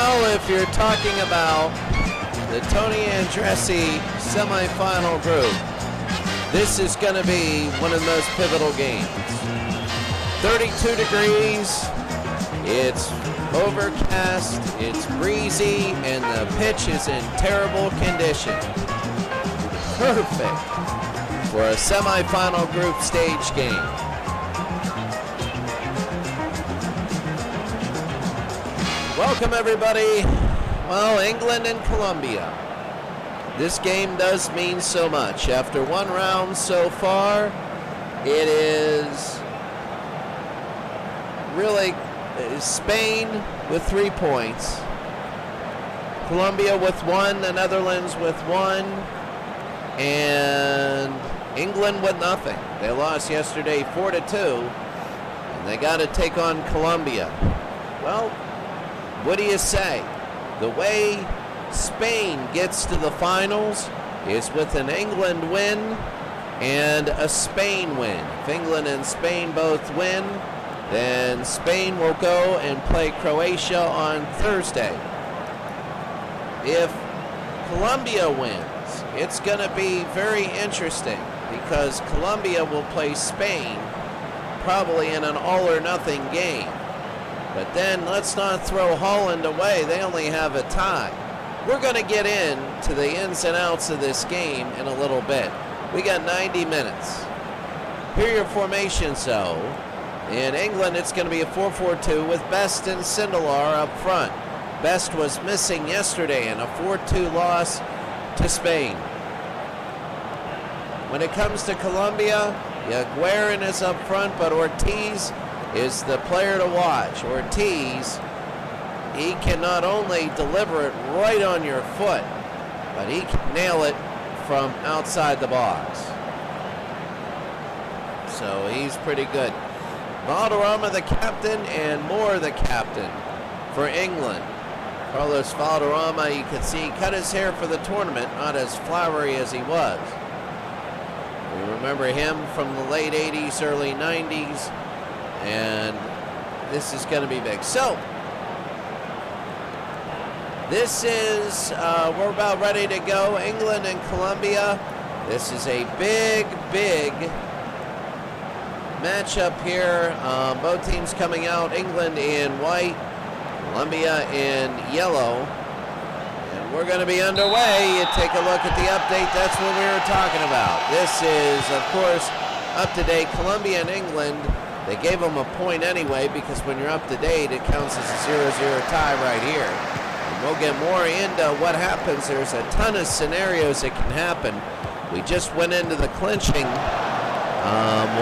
Well, if you're talking about the Tony Andreassi semifinal group, this is going to be one of the most pivotal games. 32 degrees, it's overcast, it's breezy, and the pitch is in terrible condition. Perfect for a semifinal group stage game. Welcome everybody. Well, England and Colombia. This game does mean so much. After one round so far, it is really Spain with 3 points, Colombia with 1, the Netherlands with 1, and England with nothing. They lost yesterday 4-2, and they got to take on Colombia. Well, what do you say? The way Spain gets to the finals is with an England win and a Spain win. If England and Spain both win, then Spain will go and play Croatia on Thursday. If Colombia wins, it's going to be very interesting because Colombia will play Spain probably in an all-or-nothing game. But then let's not throw Holland away. They only have a tie. We're going to get into the ins and outs of this game in a little bit. We got 90 minutes. Here are your formations, though. In England, it's going to be a 4-4-2 with Best and Sindelar up front. Best was missing yesterday in a 4-2 loss to Spain. When it comes to Colombia, Guerin is up front, but Ortiz is the player to watch. Ortiz, he can not only deliver it right on your foot, but he can nail it from outside the box. So he's pretty good. Valderrama the captain and Moore the captain for England. Carlos Valderrama, you can see, cut his hair for the tournament, not as flowery as he was. We remember him from the late 80s, early 90s, and this is going to be big. So, this is, we're about ready to go. England and Colombia. This is a big, big matchup here. Both teams coming out. England in white, Colombia in yellow. And we're going to be underway. You take a look at the update. That's what we were talking about. This is, of course, up to date. Colombia and England, they gave them a point anyway because when you're up to date, it counts as a 0-0 tie right here. And we'll get more into what happens. There's a ton of scenarios that can happen. We just went into the clinching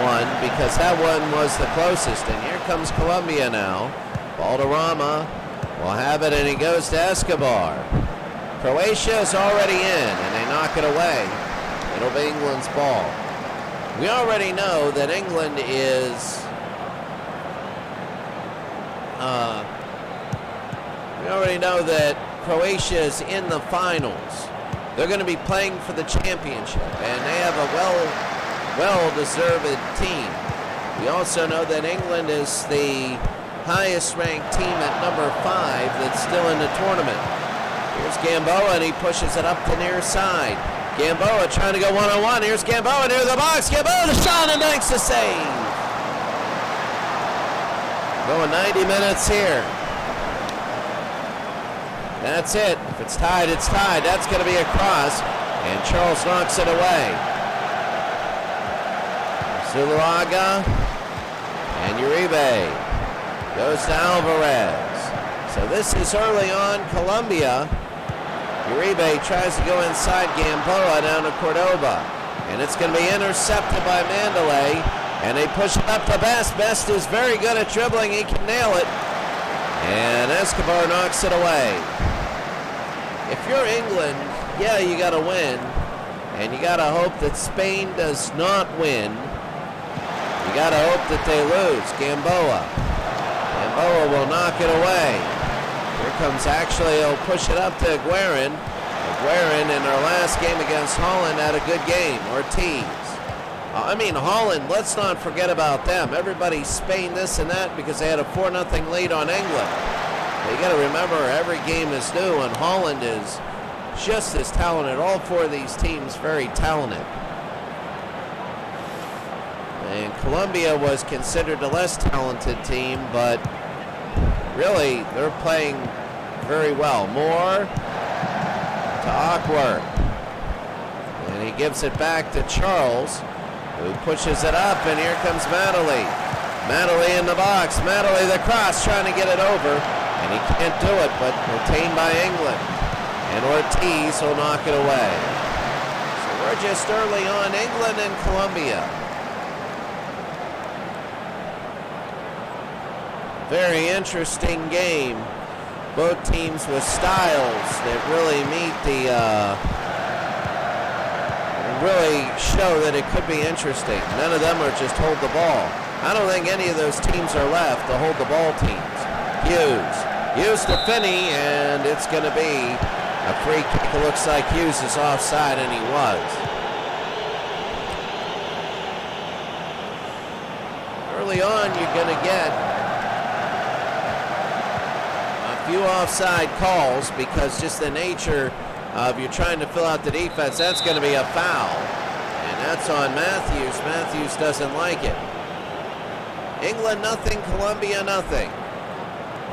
one because that one was the closest. And here comes Colombia now. Valderrama will have it, and he goes to Escobar. Croatia is already in, and they knock it away. It'll be England's ball. We already know that England is we already know that Croatia is in the finals. They're going to be playing for the championship, and they have a well-deserved team. We also know that England is the highest-ranked team at number 5 that's still in the tournament. Here's Gamboa, and he pushes it up the near side. Gamboa trying to go one-on-one. Here's Gamboa near the box. Gamboa the shot, and makes the save. Going 90 minutes here. That's it. If it's tied, it's tied. That's going to be a cross, and Charles knocks it away. Zulaga and Uribe goes to Alvarez. So this is early on. Colombia. Uribe tries to go inside Gamboa down to Cordoba. And it's going to be intercepted by Mandalay. And they push it up to Best. Best is very good at dribbling. He can nail it. And Escobar knocks it away. If you're England, yeah, you got to win. And you got to hope that Spain does not win. You got to hope that they lose. Gamboa. Gamboa will knock it away. Here comes, actually, he'll push it up to Guerin. Guerin in their last game against Holland had a good game. Ortiz. Holland, let's not forget about them. Everybody's Spain this and that because they had a 4-0 lead on England. You got to remember, every game is new, and Holland is just as talented. All four of these teams very talented. And Colombia was considered a less talented team, but really they're playing very well. Moore to Awkward. And he gives it back to Charles, who pushes it up, and here comes Madeley. Madeley in the box. Madeley the cross, trying to get it over, and he can't do it, but retained by England. And Ortiz will knock it away. So we're just early on, England and Colombia. Very interesting game. Both teams with styles that really meet the, really show that it could be interesting. None of them are just hold the ball. I don't think any of those teams are left, the hold the ball teams. Hughes to Finney, and it's going to be a free kick. It looks like Hughes is offside, and he was. Early on, you're going to get few offside calls because just the nature of you're trying to fill out the defense. That's going to be a foul, and that's on Matthews. Matthews doesn't like it. England nothing, Colombia nothing.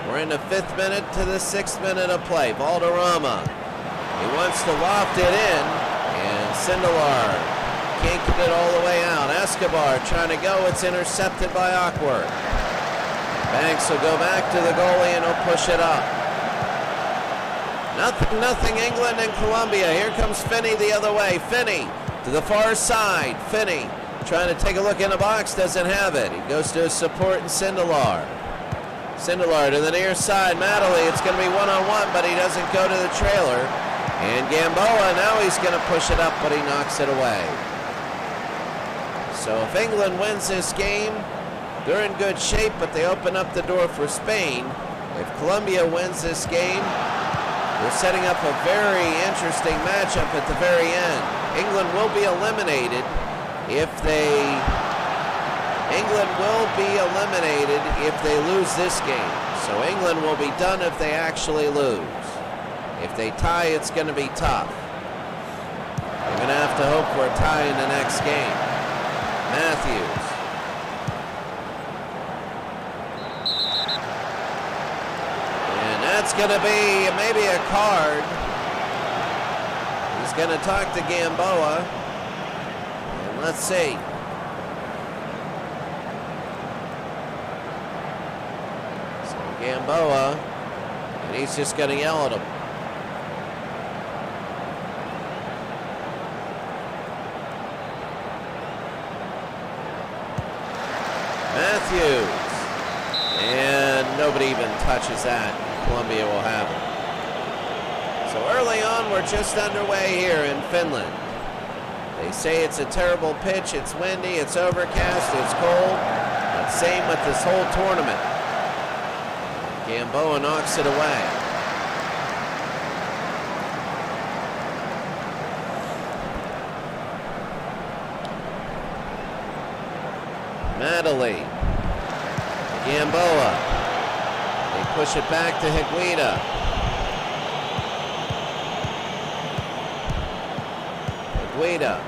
We're in the 5th minute to the 6th minute of play. Valderrama, he wants to loft it in, and Sindelar can't get it all the way out. Escobar trying to go, it's intercepted by Awkward. Banks will go back to the goalie and he'll push it up. Nothing England and Colombia. Here comes Finney the other way. Finney to the far side. Finney trying to take a look in the box, doesn't have it. He goes to his support in Sindelar. Sindelar to the near side. Madeley, it's going to be one-on-one, but he doesn't go to the trailer. And Gamboa, now he's going to push it up, but he knocks it away. So if England wins this game, they're in good shape, but they open up the door for Spain. If Colombia wins this game, they're setting up a very interesting matchup at the very end. England will be eliminated if they lose this game. So England will be done if they actually lose. If they tie, it's going to be tough. They're going to have to hope for a tie in the next game. Matthews. That's going to be maybe a card. He's going to talk to Gamboa. And let's see. So Gamboa, and he's just going to yell at him. Matthews. And nobody even touches that. Colombia will have it. So early on, we're just underway here in Finland. They say it's a terrible pitch, it's windy, it's overcast, it's cold. But same with this whole tournament. Gamboa knocks it away. Madeley. Gamboa. They push it back to Higuita. Higuita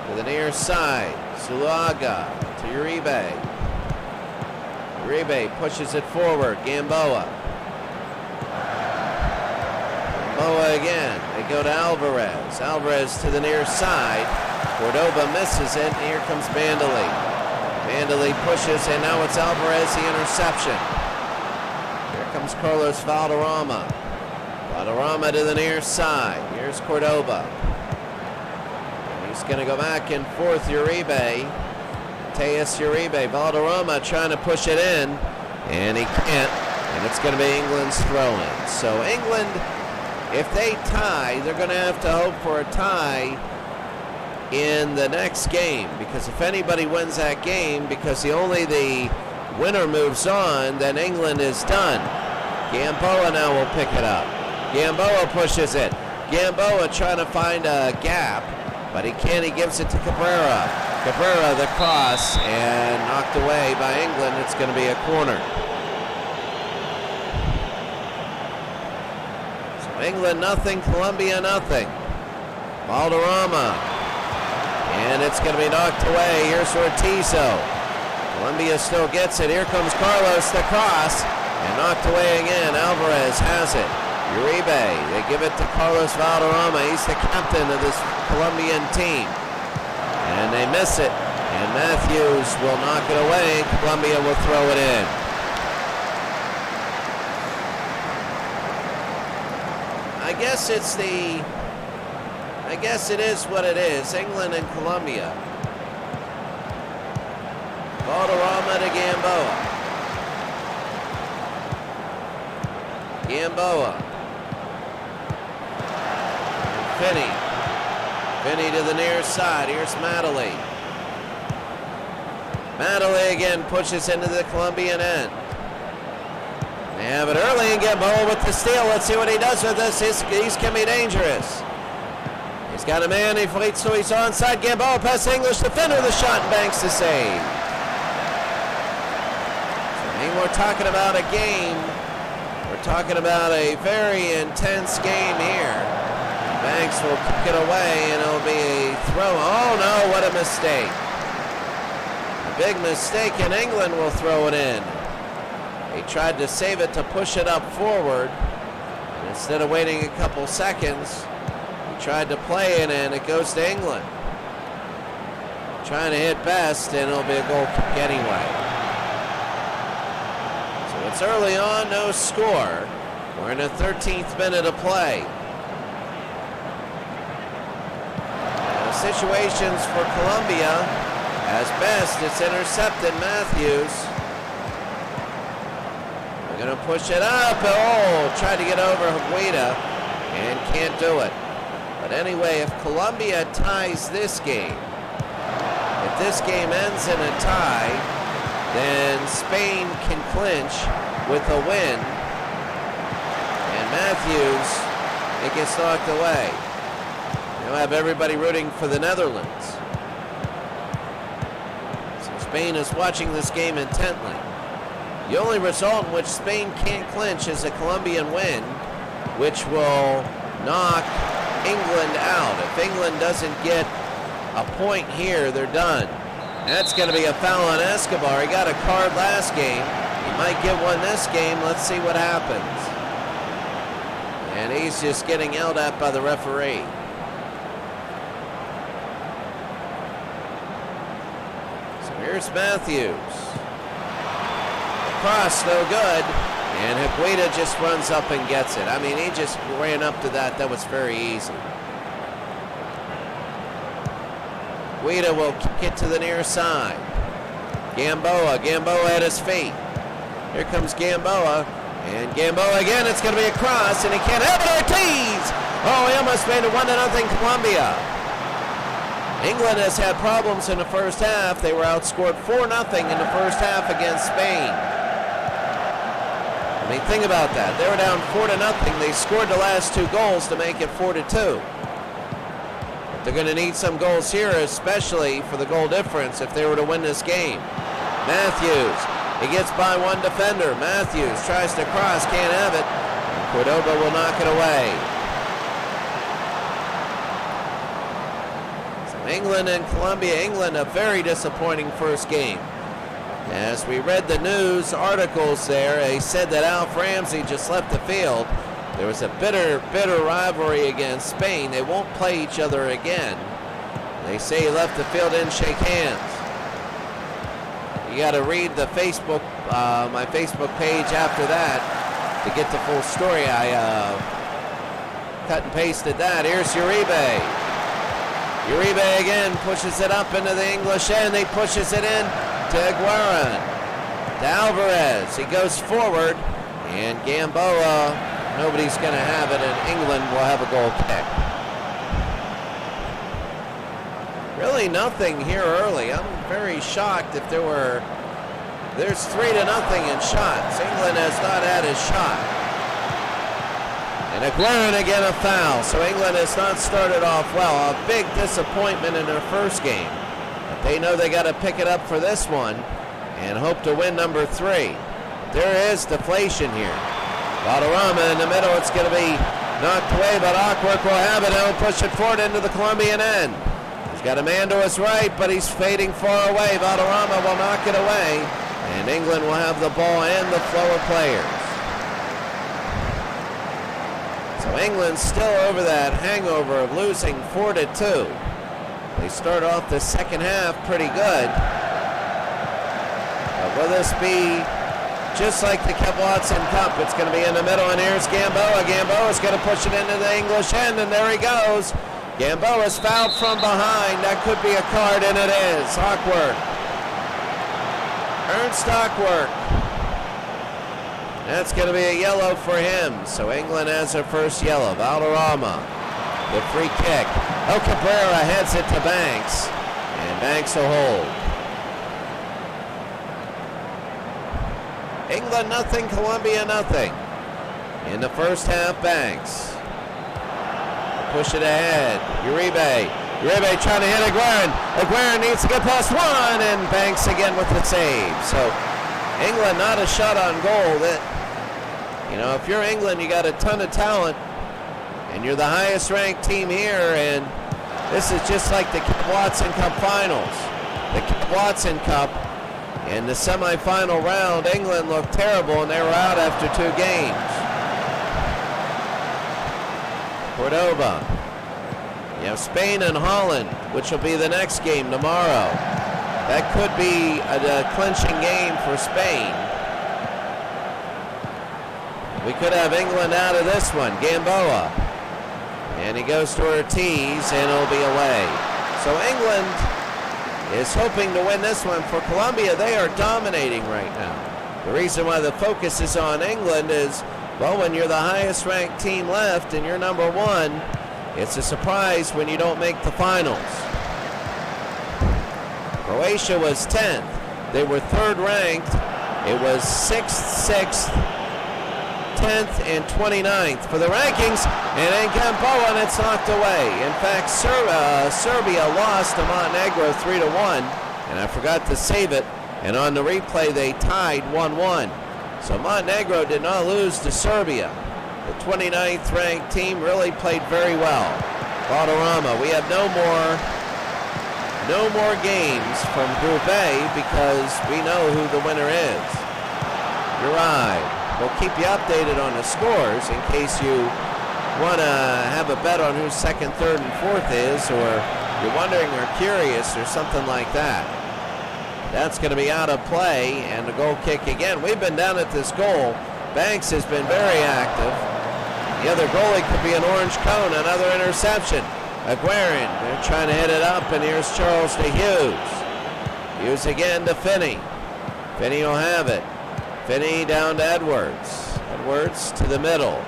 to the near side. Zuluaga to Uribe. Uribe pushes it forward. Gamboa. Gamboa again. They go to Alvarez. Alvarez to the near side. Cordoba misses it, and here comes Madeley. Madeley pushes, and now it's Alvarez, the interception. Here comes Carlos Valderrama. Valderrama to the near side. Here's Cordoba. And he's going to go back and forth. Uribe. Tejas Uribe. Valderrama trying to push it in, and he can't. And it's going to be England's throw-in. So England, if they tie, they're going to have to hope for a tie in the next game, because if anybody wins that game, because the winner moves on, then England is done. Gamboa now will pick it up. Gamboa pushes it. Gamboa trying to find a gap, but he can't. He gives it to Cabrera. Cabrera the cross, and knocked away by England. It's going to be a corner. England nothing, Colombia nothing. Valderrama. And it's going to be knocked away. Here's Ortizo. Colombia still gets it. Here comes Carlos, the cross. And knocked away again. Alvarez has it. Uribe. They give it to Carlos Valderrama. He's the captain of this Colombian team. And they miss it. And Matthews will knock it away. Colombia will throw it in. I guess it is what it is. England and Colombia. Valderrama to Gamboa. Gamboa. And Finney to the near side. Here's Madeley. Madeley again pushes into the Colombian end. They have it early, and Gamboa with the steal. Let's see what he does with this. He's can be dangerous. He's got a man. He fights, so he's onside. Gamboa past the English defender. The shot and banks the save. So, I mean, we're talking about a game. We're talking about a very intense game here. Banks will kick it away, and it'll be a throw. Oh, no, what a mistake. A big mistake, and England will throw it in. He tried to save it to push it up forward. And instead of waiting a couple seconds, he tried to play it, and it goes to England. Trying to hit best, and it'll be a goal kick anyway. So it's early on, no score. We're in the 13th minute of play. Situations for Colombia. As best, it's intercepted. Matthews. They're going to push it up. Oh, tried to get over Higuita and can't do it. But anyway, if Colombia ties this game, if this game ends in a tie, then Spain can clinch with a win. And Matthews, it gets knocked away. You'll have everybody rooting for the Netherlands. So Spain is watching this game intently. The only result in which Spain can't clinch is a Colombian win, which will knock England out. If England doesn't get a point here, they're done. That's going to be a foul on Escobar. He got a card last game. He might get one this game. Let's see what happens. And he's just getting yelled at by the referee. Here's Matthews. Cross, no good. And Higuita just runs up and gets it. I mean, he just ran up to that. That was very easy. Higuita will kick it to the near side. Gamboa at his feet. Here comes Gamboa. And Gamboa again. It's going to be a cross, and he can't have it. Ortiz! Oh, he almost made it 1-0 Colombia. England has had problems in the first half. They were outscored 4-0 in the first half against Spain. I mean, think about that. They were down 4-0. They scored the last 2 goals to make it 4-2. But they're going to need some goals here, especially for the goal difference if they were to win this game. Matthews, he gets by one defender. Matthews tries to cross, can't have it. Cordoba will knock it away. England and Colombia. England, a very disappointing first game. As we read the news articles there, they said that Alf Ramsey just left the field. There was a bitter rivalry against Spain. They won't play each other again. They say he left the field, didn't shake hands. You got to read the Facebook, my Facebook page after that to get the full story. I cut and pasted that. Here's Uribe. Uribe again pushes it up into the English end. He pushes it in to Higuaín. To Alvarez. He goes forward. And Gamboa, nobody's going to have it, and England will have a goal kick. Really nothing here early. I'm very shocked if there's 3-0 in shots. England has not had a shot. And Higuaín again a foul, so England has not started off well. A big disappointment in their first game. But they know they got to pick it up for this one and hope to win number 3. There is deflation here. Valderrama in the middle. It's going to be Knocked away, but Awkward will have it. He'll push it forward into the Colombian end. He's got a man to his right, but he's fading far away. Valderrama will knock it away, and England will have the ball and the flow of players. So England's still over that hangover of losing 4-2. They start off the second half pretty good. But will this be just like the Kev Watson Cup? It's going to be in the middle, and here's Gamboa. Gamboa's going to push it into the English end, and there he goes. Gamboa's fouled from behind. That could be a card, and it is. Awkward. Ernst Awkward. That's going to be a yellow for him. So England has their first yellow. Valderrama, the free kick. Oh, Cabrera heads it to Banks, and Banks will hold. England nothing, Colombia nothing. In the first half, Banks. Push it ahead. Uribe. Uribe trying to hit Aguirre. Aguirre needs to get past one, and Banks again with the save. So England not a shot on goal. That, you know, if you're England, you got a ton of talent, and you're the highest ranked team here, and this is just like the Kev Watson Cup finals. The Kev Watson Cup, in the semifinal round, England looked terrible, and they were out after 2 games. Cordoba. You have Spain and Holland, which will be the next game tomorrow. That could be a clinching game for Spain. We could have England out of this one. Gamboa. And he goes to Ortiz, and it'll be away. So England is hoping to win this one. For Colombia, they are dominating right now. The reason why the focus is on England is, well, when you're the highest ranked team left and you're number 1, it's a surprise when you don't make the finals. Croatia was 10th. They were 3rd ranked. It was 6th, 10th, and 29th for the rankings. And then Gamboa, and it's knocked away. In fact, Serbia lost to Montenegro 3-1, and I forgot to save it. And on the replay, they tied 1-1. So Montenegro did not lose to Serbia. The 29th ranked team really played very well. Valderrama, we have no more games from Group A because we know who the winner is. You're right. We'll keep you updated on the scores in case you want to have a bet on who 2nd, 3rd, and 4th is, or you're wondering or curious or something like that. That's going to be out of play, and the goal kick again. We've been down at this goal. Banks has been very active. The other goalie could be an orange cone, another interception. Aguirre, they're trying to hit it up, and here's Charles to Hughes. Hughes again to Finney. Finney will have it. Finney down to Edwards. Edwards to the middle.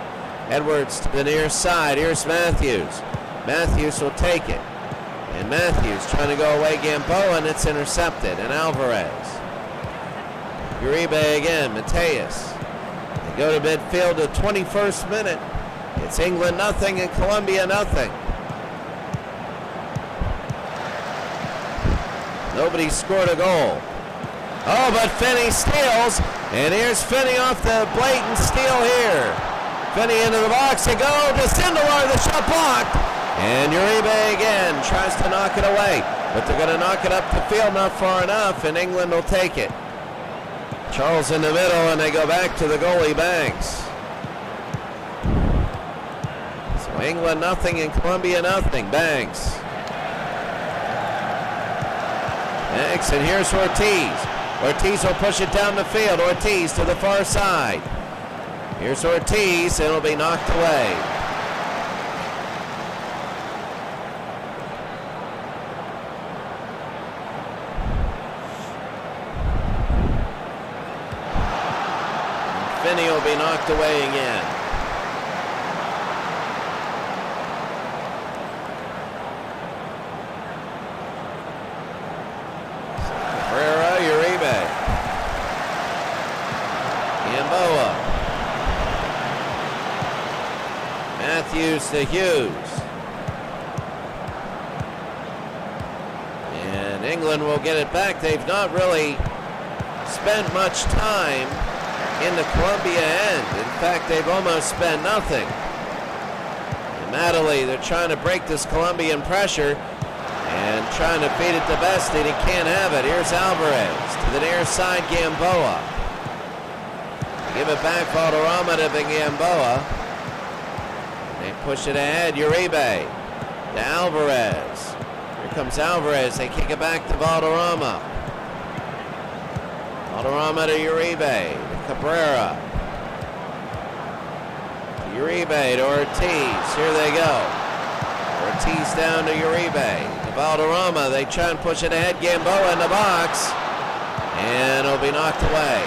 Edwards to the near side. Here's Matthews. Matthews will take it. And Matthews trying to go away Gamboa, and it's intercepted. And Alvarez. Uribe again. Mateus. They go to midfield, the 21st minute. It's England nothing and Colombia nothing. Nobody scored a goal. Oh, but Finney steals. And here's Finney off the blatant steal here. Finney into the box. They go to Sindelar. The shot blocked. And Uribe again tries to knock it away. But they're going to knock it up the field not far enough, and England will take it. Charles in the middle, and they go back to the goalie, Banks. So England nothing and Colombia nothing. Banks. Banks, and here's Ortiz. Ortiz will push it down the field. Ortiz to the far side. Here's Ortiz, and it'll be knocked away. Finney will be knocked away again. Herrera, Uribe. Gamboa. Matthews to Hughes. And England will get it back. They've not really spent much time in the Colombia end. In fact, they've almost spent nothing. Madeley, they're trying to break this Colombian pressure and trying to feed it to Best, and he can't have it. Here's Alvarez to the near side, Gamboa. Give it back, Valderrama to the Gamboa. They push it ahead, Uribe to Alvarez. Here comes Alvarez, they kick it back to Valderrama. Valderrama to Uribe, to Cabrera. Uribe to Ortiz, here they go. Ortiz down to Uribe, to Valderrama, they try and push it ahead, Gamboa in the box, and it'll be knocked away.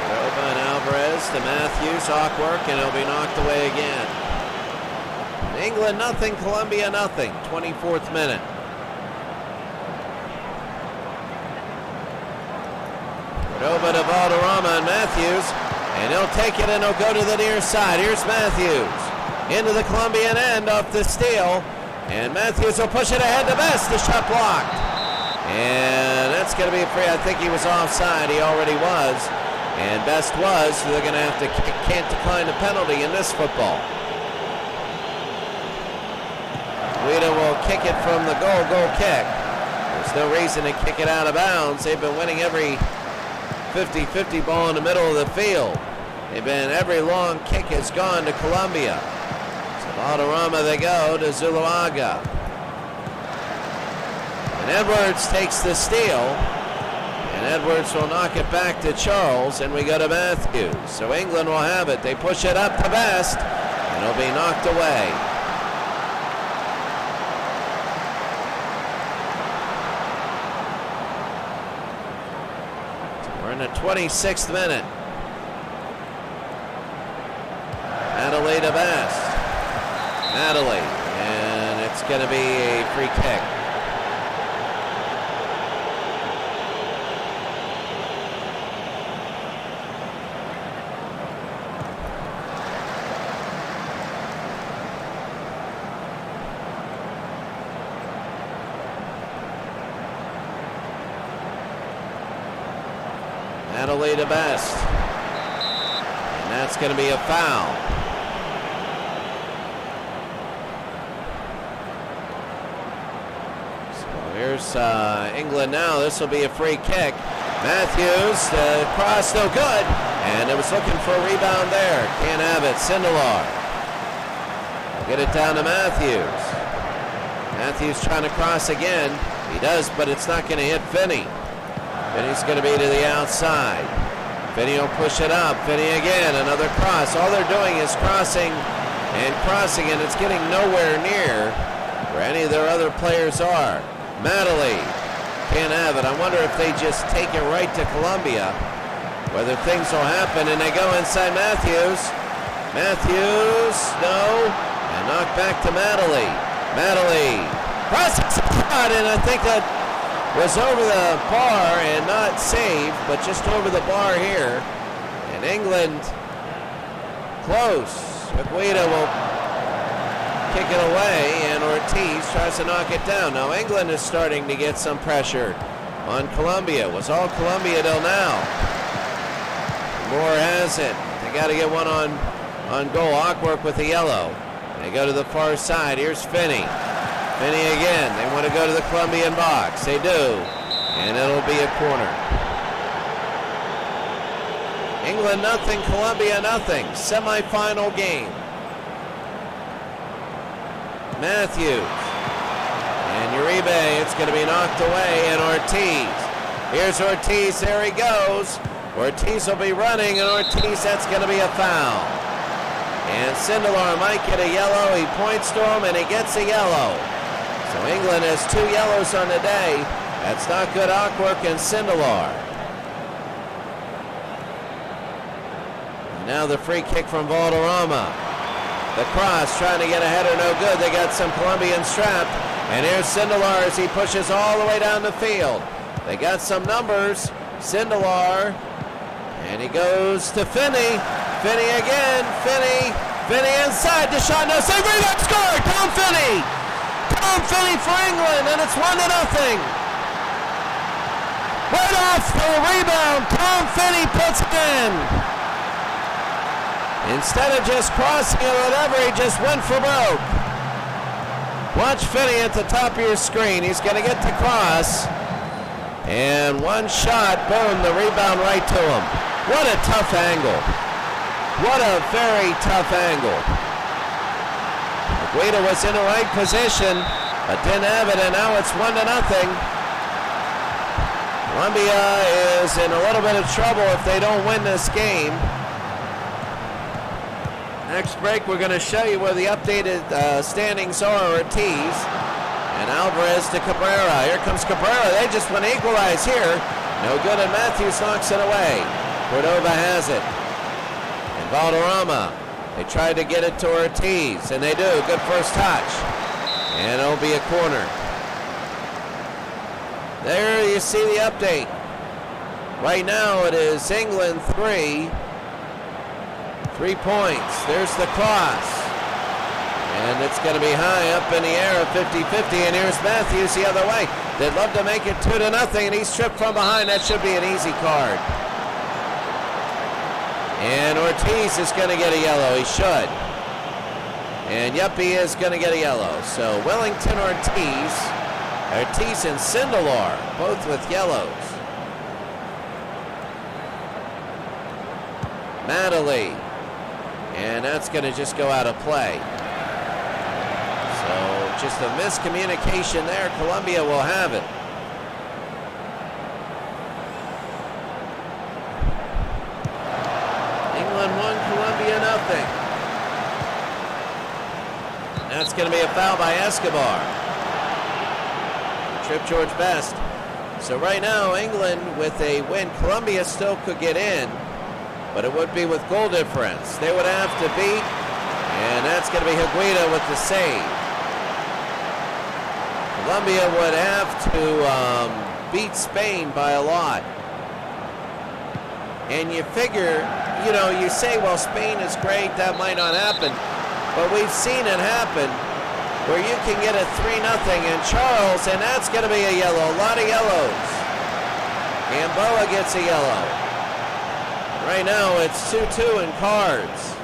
Oba and Alvarez to Matthews, Hawkwork, and it'll be knocked away again. England nothing, Colombia nothing. 24th minute. Over to Valderrama and Matthews, and he'll take it and he'll go to the near side. Here's Matthews into the Colombian end off the steal, and Matthews will push it ahead to Best. The shot blocked, and that's going to be a free. I think he was offside. He already was, and Best was. So they're going to have to can't decline the penalty in this football. Guida will kick it from the goal kick. There's no reason to kick it out of bounds. They've been winning every 50-50 ball in the middle of the field. Every long kick has gone to Colombia. So Valderrama they go to Zuluaga. And Edwards takes the steal. And Edwards will knock it back to Charles, and we go to Matthews. So England will have it. They push it up to Best, and it'll be knocked away. In the 26th minute. Madeley to Best. Madeley, and it's going to be a free kick. Madeley to Best, and that's going to be a foul. So here's England now. This will be a free kick. Matthews, cross no good, and it was looking for a rebound there. Can't have it. Sindelar. Get it down to Matthews. Matthews trying to cross again. He does, but it's not going to hit Finney. Finney's going to be to the outside. Finney will push it up. Finney again, another cross. All they're doing is crossing, and it's getting nowhere near where any of their other players are. Madeley can't have it. I wonder if they just take it right to Colombia, whether things will happen, and they go inside Matthews. Matthews, no, and knocked back to Madeley. Madeley, crosses shot, and I think that was over the bar and not saved, but just over the bar here. And England close. Guida will kick it away, and Ortiz tries to knock it down. Now England is starting to get some pressure on Colombia. It was all Colombia till now. Moore has it. They got to get one on goal. Hawkwork with the yellow. They go to the far side. Here's Finney. Finney again. They want to go to the Colombian box. They do. And it'll be a corner. England nothing, Colombia nothing. Semi-final game. Matthews. And Uribe, it's going to be knocked away. And Ortiz. Here's Ortiz. There he goes. Ortiz will be running. And Ortiz, that's going to be a foul. And Sindelar might get a yellow. He points to him and he gets a yellow. So England has 2 yellows on the day. That's not good. Hawkwork and Sindelar. Now the free kick from Valderrama. The cross trying to get a header, no good. They got some Colombians trapped. And here's Sindelar as he pushes all the way down the field. They got some numbers. Sindelar. And he goes to Finney. Finney again. Finney inside. The shot, no save. Rebound, score. Tom Finney for England, and it's 1-0. off the rebound. Tom Finney puts it in. Instead of just crossing it or whatever, he just went for broke. Watch Finney at the top of your screen. He's going to get the cross. And one shot, boom, the rebound right to him. What a tough angle. What a very tough angle. Guida was in the right position, but didn't have it, and now it's 1-0. Columbia is in a little bit of trouble if they don't win this game. Next break, we're going to show you where the updated standings are, or tees. And Alvarez to Cabrera. Here comes Cabrera. They just want to equalize here. No good, and Matthews knocks it away. Cordova has it. And Valderrama. They tried to get it to Ortiz, and they do. Good first touch. And it'll be a corner. There you see the update. Right now it is England 3. 3 points. There's the cross. And it's going to be high up in the air, 50-50, and here's Matthews the other way. They'd love to make it 2-0, and he's tripped from behind. That should be an easy card. And Ortiz is going to get a yellow. He should. And yep, he is going to get a yellow. So Wellington, Ortiz and Sindelar, both with yellows. Madeley. And that's going to just go out of play. So just a miscommunication there. Columbia will have it. England 1, Columbia 0. That's going to be a foul by Escobar. Trip George Best. So right now, England with a win. Columbia still could get in, but it would be with goal difference. They would have to beat, and that's going to be Higuita with the save. Columbia would have to beat Spain by a lot. And you figure, you know, you say, well, Spain is great, that might not happen. But we've seen it happen where you can get a 3-0 and Charles, and that's going to be a yellow. A lot of yellows. Gamboa gets a yellow. Right now it's 2-2 in cards.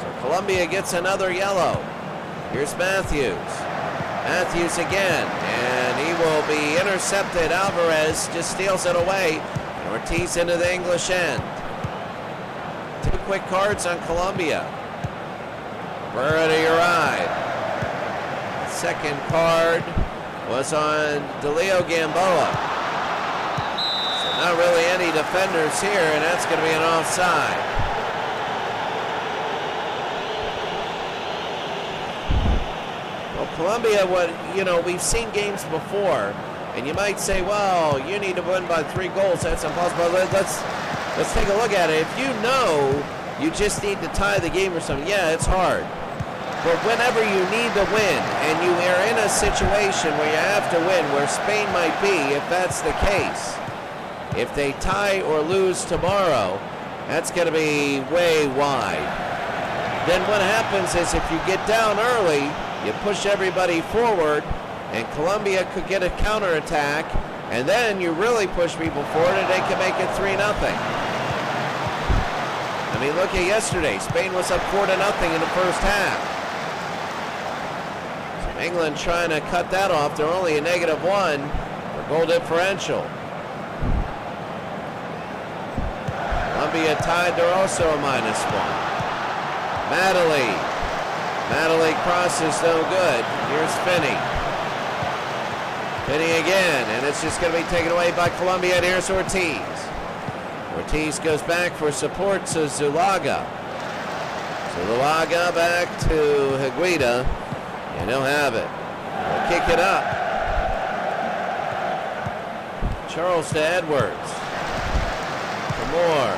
So Columbia gets another yellow. Here's Matthews. Matthews again, and he will be intercepted. Alvarez just steals it away. And Ortiz into the English end. 2 quick cards on Columbia. Burra to your eye. Second card was on DeLeo Gamboa. So not really any defenders here, and that's going to be an offside. Columbia, we've seen games before, and you might say, well, you need to win by 3 goals. That's impossible. Let's take a look at it. If you know you just need to tie the game or something, yeah, it's hard. But whenever you need to win, and you are in a situation where you have to win, where Spain might be, if that's the case, if they tie or lose tomorrow, that's going to be way wide. Then what happens is if you get down early, you push everybody forward, and Columbia could get a counterattack, and then you really push people forward, and they can make it 3-0. I mean, look at yesterday. Spain was up 4-0 in the first half. So England trying to cut that off. They're only a -1 for goal differential. Columbia tied. They're also a -1. Madeley crosses, no good. Here's Finney. Finney again, and it's just going to be taken away by Columbia, and here's Ortiz. Ortiz goes back for support to Zulaga. Zulaga back to Higuita, and he'll have it. They'll kick it up. Charles to Edwards. For more.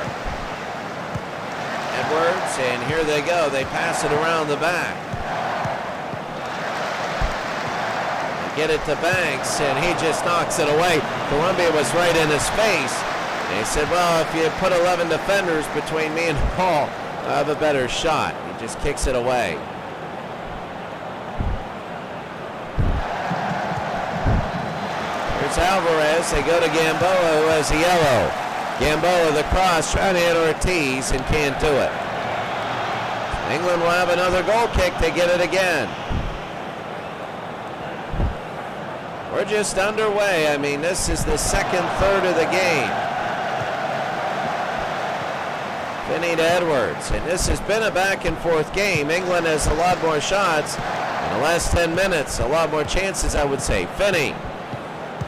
Edwards, and here they go. They pass it around the back. They get it to Banks, and he just knocks it away. Columbia was right in his face. And he said, well, if you put 11 defenders between me and Paul, I have a better shot. He just kicks it away. Here's Alvarez. They go to Gamboa, who has a yellow. Gamboa, the cross, trying to hit Ortiz and can't do it. England will have another goal kick to get it again. We're just underway. I mean, this is the second third of the game. Finney to Edwards, and this has been a back and forth game. England has a lot more shots in the last 10 minutes, a lot more chances, I would say. Finney,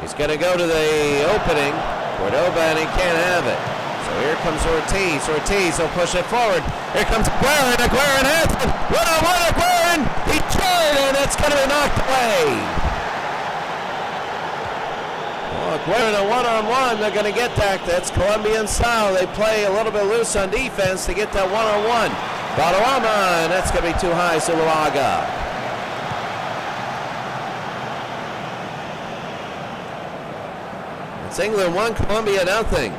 he's going to go to the opening, Cordoba, and he can't have it. So here comes Ortiz. Ortiz will push it forward. Here comes Aguirre. Aguirre has it. One-on-one, Aguirre. He tried, and it's going to be knocked away. Aguirre in a one-on-one, they're going to get that. That's Colombian style. They play a little bit loose on defense to get that one-on-one. Valderrama, and that's going to be too high, Zuluaga. It's England 1, Colombia nothing.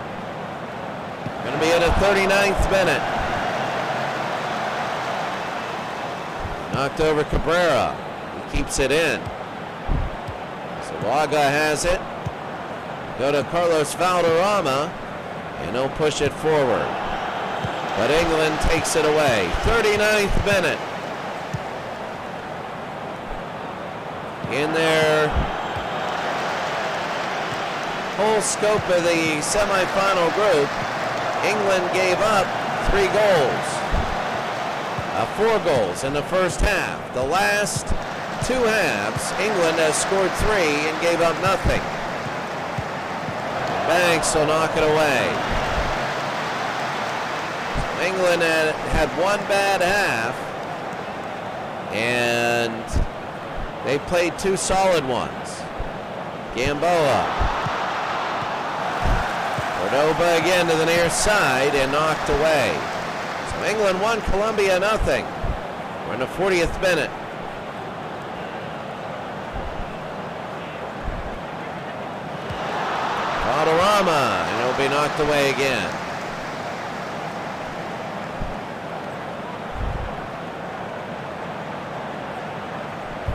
Going to be in the 39th minute. Knocked over Cabrera. He keeps it in. Zuluaga has it. Go to Carlos Valderrama, and he'll push it forward. But England takes it away. 39th minute. In their whole scope of the semifinal group, England gave up 3 goals. 4 goals in the first half. The last 2 halves, England has scored 3 and gave up nothing. Banks will knock it away. England had 1 bad half, and they played 2 solid ones. Gamboa. Cordoba again to the near side and knocked away. So England 1, Colombia nothing. We're in the 40th minute. Valderrama, and it'll be knocked away again.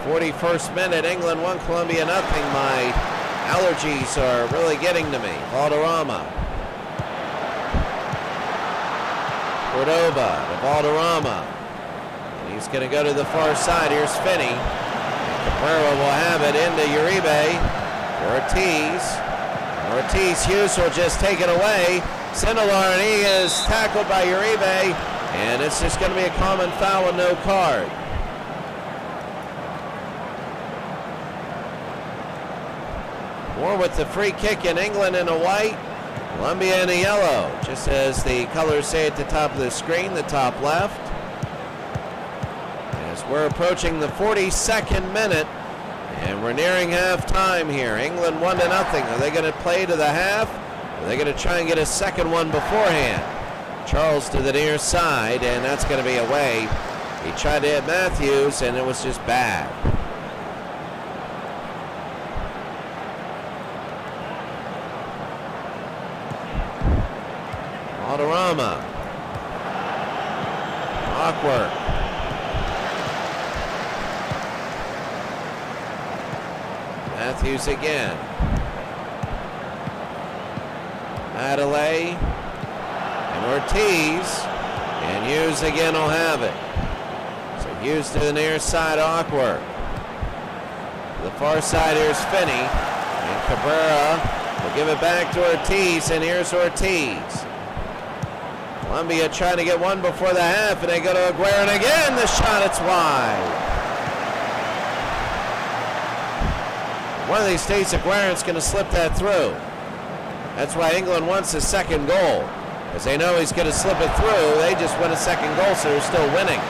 '41st minute, England 1, Colombia nothing. My allergies are really getting to me. Valderrama. Cordoba to Valderrama. And he's going to go to the far side. Here's Finney. Cabrera will have it into Uribe. Ortiz. Ortiz Hughes will just take it away. Sindelar, and he is tackled by Uribe, and it's just going to be a common foul and no card. More with the free kick in England in a white, Colombia in a yellow, just as the colors say at the top of the screen, the top left. As we're approaching the 42nd minute, and we're nearing halftime here. England 1-0. Are they going to play to the half? Are they going to try and get a second one beforehand? Charles to the near side, and that's going to be away. He tried to hit Matthews, and it was just bad. Valderrama. Awkward. Matthews again. Adelaide and Ortiz, and Hughes again will have it. So Hughes to the near side, awkward. To the far side, here's Finney, and Cabrera will give it back to Ortiz, and here's Ortiz. Colombia trying to get one before the half, and they go to Aguirre, and again the shot, it's wide. One of these days, Aguirre's going to slip that through. That's why England wants a second goal. As they know he's going to slip it through, they just win a second goal, so they're still winning.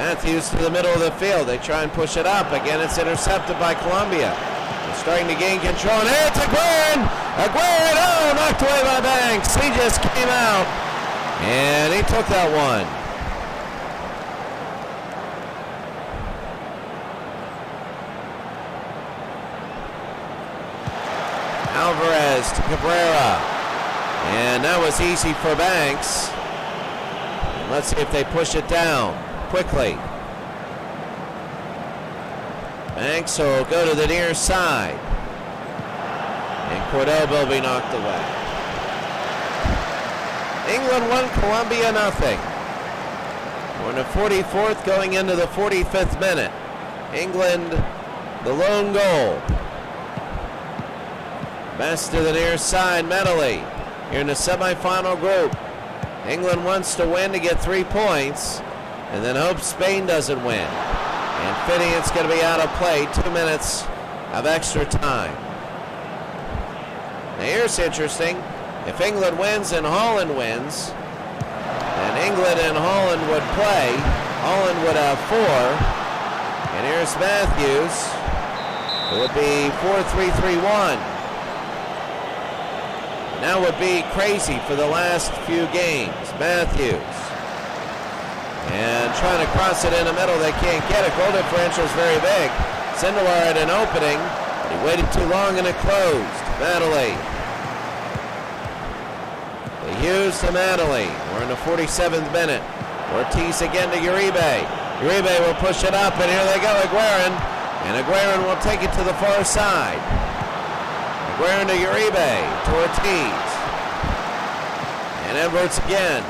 Matthews to the middle of the field. They try and push it up. Again, it's intercepted by Colombia. They're starting to gain control, and it's Aguirre! Aguirre, oh, knocked away by Banks. He just came out, and he took that one. Alvarez to Cabrera, and that was easy for Banks. And let's see if they push it down quickly. Banks will go to the near side. And Cordoba will be knocked away. England 1, Colombia nothing. We're in the 44th going into the 45th minute. England, the lone goal. Best to the near side, Medley. Here in the semifinal group. England wants to win to get 3 points, and then hopes Spain doesn't win. And Finney's going to be out of play, 2 minutes of extra time. Now here's interesting. If England wins and Holland wins, then England and Holland would play. Holland would have 4. And here's Matthews. It would be 4-3-3-1. And that would be crazy for the last few games. Matthews. And trying to cross it in the middle, they can't get it. Goal differential is very big. Sindelar had an opening, but he waited too long and it closed. Madeley. The Hughes to Madeley. We're in the 47th minute. Ortiz again to Uribe. Uribe will push it up, and here they go, Aguirre. And Aguirre will take it to the far side. Aguirre to Uribe, to Ortiz. And Edwards again.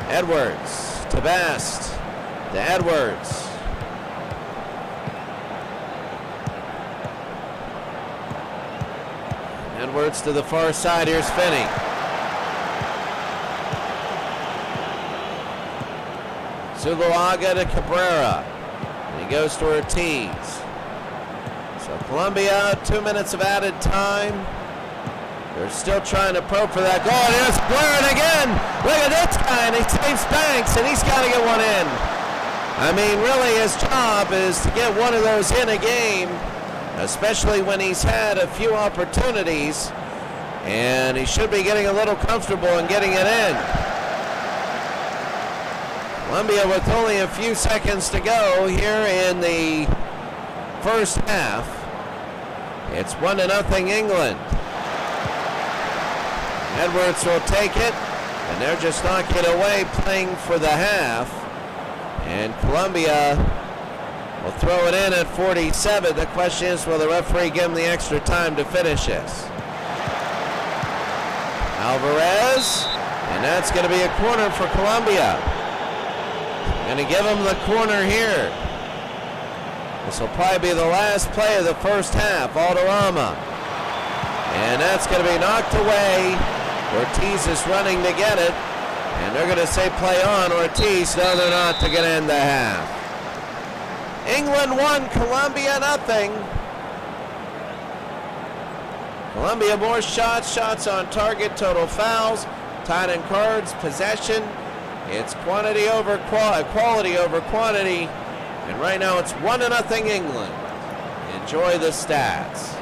Edwards to Best. To Edwards. Edwards to the far side. Here's Finney. Zuluaga to Cabrera. And he goes to Ortiz. So Colombia, 2 minutes of added time. They're still trying to probe for that goal. And here's Aguirre again. Look at this guy, and he saves Banks, and he's got to get one in. I mean, really, his job is to get one of those in a game, especially when he's had a few opportunities, and he should be getting a little comfortable in getting it in. Colombia with only a few seconds to go here in the first half. It's 1-0 England. Edwards will take it, and they're just knocking it away, playing for the half. And Colombia will throw it in at 47. The question is, will the referee give him the extra time to finish this? Alvarez, and that's going to be a corner for Colombia. Going to give him the corner here. This will probably be the last play of the first half. Alderama. And that's going to be knocked away. Ortiz is running to get it. And they're going to say play on. Ortiz, no, they're not, to get in the half. England 1, Colombia nothing. Colombia more shots, shots on target, total fouls, tied in cards, possession. It's quantity over quality over quantity. And right now it's 1-0 England. Enjoy the stats.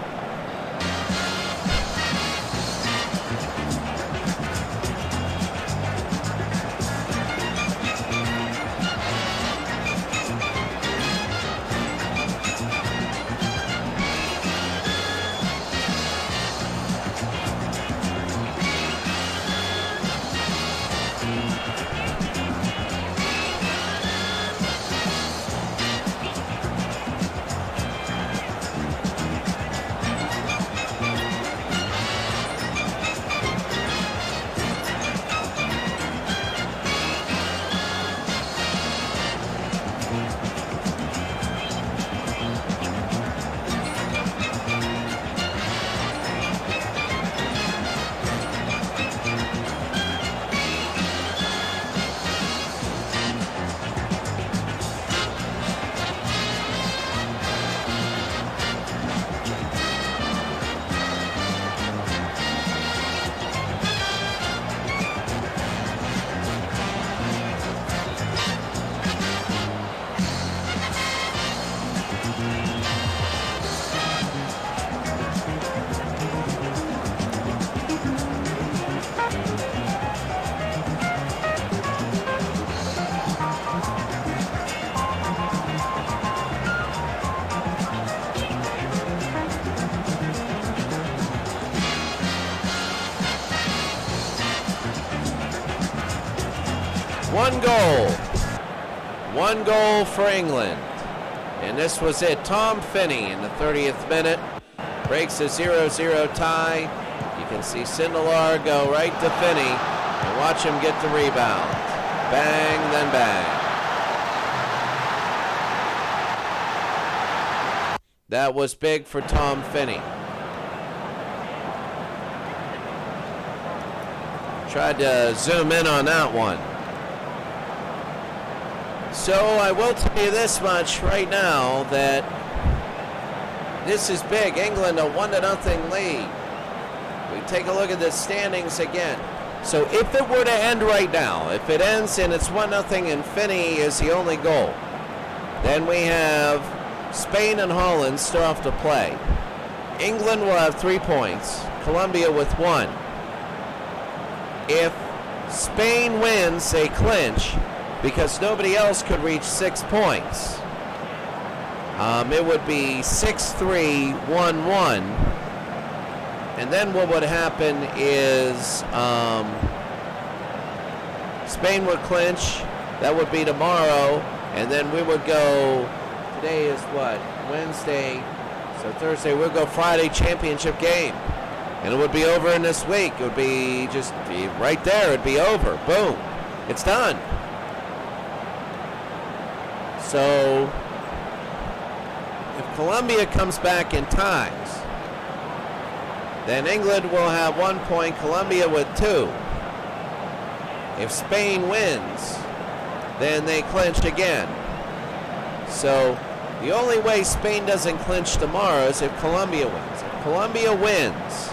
One goal for England. And this was it. Tom Finney in the 30th minute. breaks a 0-0 tie. You can see Sindelar go right to Finney and watch him get the rebound. Bang, then bang. That was big for Tom Finney. Tried to zoom in on that one. So I will tell you this much right now, that this is big. England a 1-0 lead. We take a look at the standings again. So if it were to end right now, if it ends and it's 1-0 and Finney is the only goal, then we have Spain and Holland still have to play. England will have 3 points, Colombia with 1. If Spain wins, they clinch, because nobody else could reach 6 points. It would be 6-3, 1-1. And then what would happen is Spain would clinch. That would be tomorrow. And then we would go, today is what? Wednesday. So Thursday, we'll go Friday championship game. And it would be over in this week. It would be just right there. It'd be over. Boom. It's done. So if Colombia comes back and ties, then England will have 1 point, Colombia with 2. If Spain wins, then they clinch again. So the only way Spain doesn't clinch tomorrow is if Colombia wins. If Colombia wins,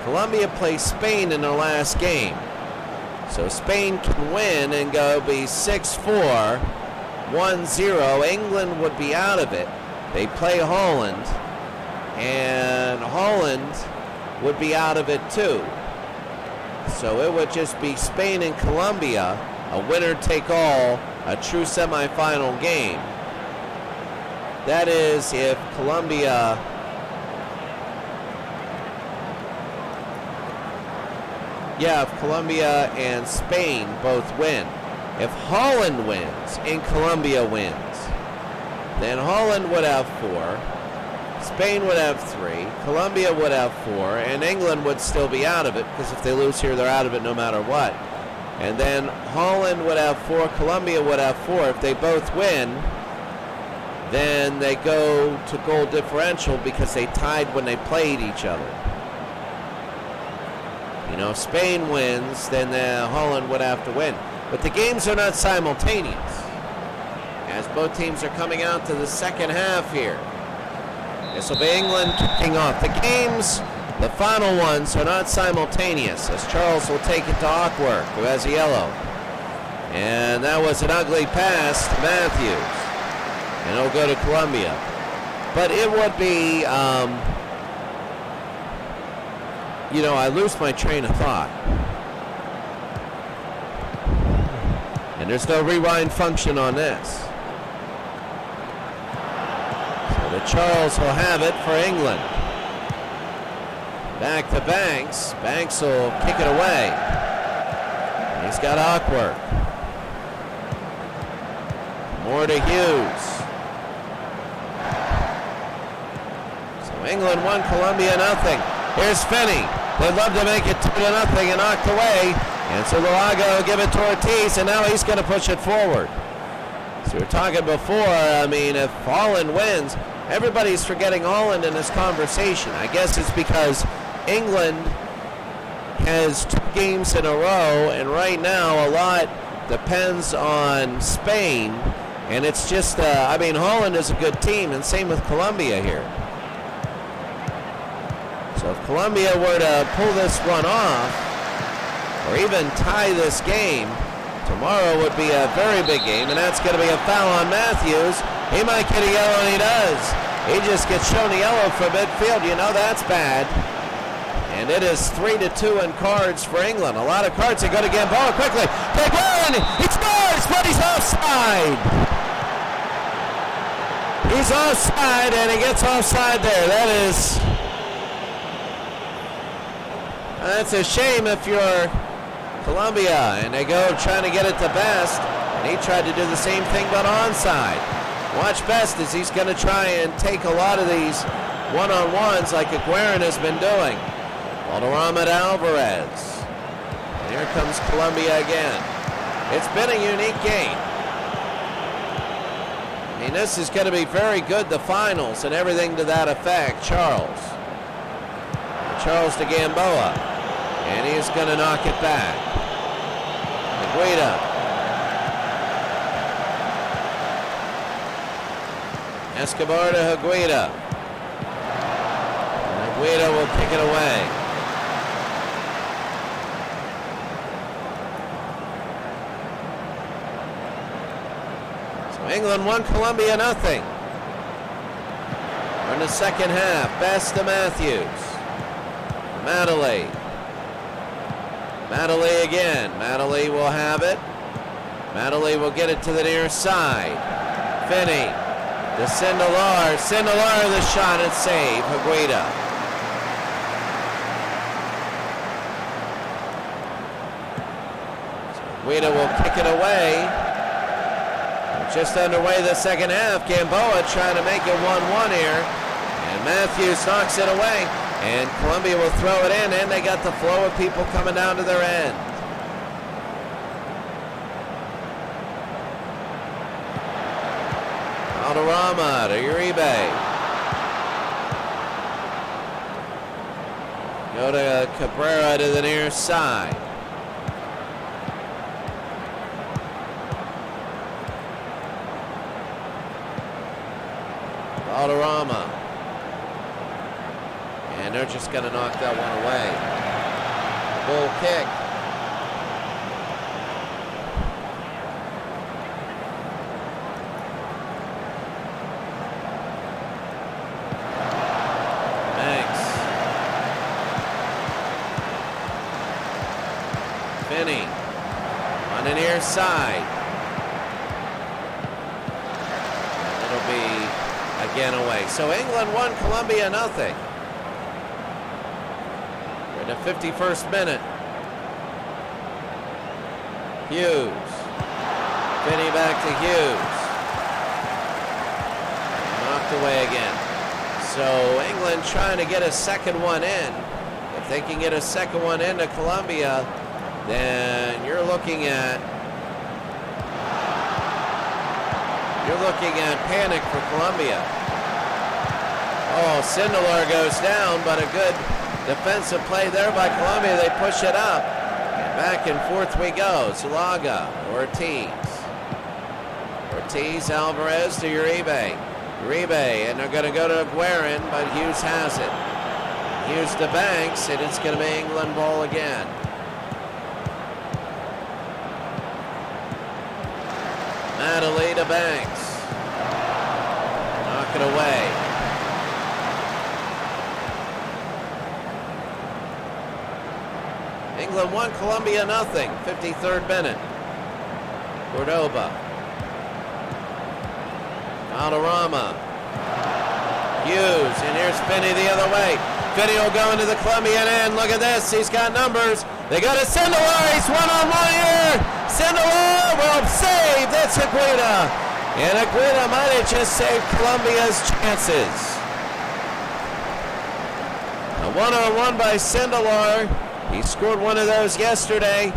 Colombia plays Spain in their last game. So Spain can win and go be 6-4, 1-0. England would be out of it. They play Holland, and Holland would be out of it too. So it would just be Spain and Colombia, a winner take all, a true semifinal game. That is if Colombia if Colombia and Spain both win. If Holland wins and Colombia wins, then Holland would have 4, Spain would have 3, Colombia would have 4, and England would still be out of it, because if they lose here, they're out of it no matter what. And then Holland would have 4, Colombia would have 4. If they both win, then they go to goal differential because they tied when they played each other. You know, if Spain wins, then Holland would have to win. But the games are not simultaneous, as both teams are coming out to the second half here. This will be England kicking off. The games, the final ones, are not simultaneous, as Charles will take it to Awkward, who has a yellow. And that was an ugly pass to Matthews. And it'll go to Colombia. But it would be, I lose my train of thought. And there's no rewind function on this. So the Charles will have it for England. Back to Banks. Banks will kick it away. He's got Awkward. More to Hughes. So England 1, Colombia nothing. Here's Finney. They'd love to make it 2-0 and knocked away. And so Luago will give it to Ortiz, and now he's going to push it forward. So we were talking before, if Holland wins, everybody's forgetting Holland in this conversation. I guess it's because England has 2 games in a row, and right now a lot depends on Spain. And it's just, Holland is a good team, and same with Colombia here. So if Colombia were to pull this one off, or even tie this game, tomorrow would be a very big game, and that's going to be a foul on Matthews. He might get a yellow, and he does. He just gets shown a yellow from midfield. That's bad. And it is 3-2 in cards for England. A lot of cards. They go to Gamboa quickly. Take one! He scores, but he's offside! He's offside, and he gets offside there. That's a shame if you're Colombia, and they go trying to get it to Best, and he tried to do the same thing but onside. Watch Best as he's going to try and take a lot of these one-on-ones like Aguirre has been doing. Valderrama to Alvarez. And here comes Colombia again. It's been a unique game. I mean, this is going to be very good, the finals, and everything to that effect. Charles to Gamboa. And he's going to knock it back. Aguirre. Escobar to Aguirre. And Aguirre will kick it away. England 1, Colombia nothing. We're in the second half. Best to Matthews. Madeley again. Madeley will have it. Madeley will get it to the near side. Finney to Sindelar. Sindelar the shot and save. Aguirre. Aguirre will kick it away. Just underway the second half. Gamboa trying to make it 1-1 here. And Matthews knocks it away. And Colombia will throw it in. And they got the flow of people coming down to their end. Valderrama to Uribe. Go to Cabrera to the near side. Valderrama. And they're just going to knock that one away. Goal kick. Banks. Finney on the near side. It'll be again away. So England 1, Colombia nothing. We're in the 51st minute. Hughes. Finney back to Hughes. Knocked away again. So England trying to get a second one in. If they can get a second one into Colombia, then you're looking at panic for Colombia. Oh, Sindelar goes down, but a good defensive play there by Colombia. They push it up. And back and forth we go. Zulaga, Ortiz, Alvarez to Uribe. And they're going to go to Aguirre, but Hughes has it. Hughes to Banks, and it's going to be England ball again. Madeley to Banks. Knock it away. England 1, Colombia nothing. 53rd minute. Cordoba. Valderrama. Hughes, and here's Finney the other way. Finney will go into the Colombian end. Look at this. He's got numbers. They got a Sindelar. He's one-on-one here. Sindelar will save. That's Aguirre. And Aguirre might have just saved Colombia's chances. A one-on-one by Sindelar. He scored one of those yesterday.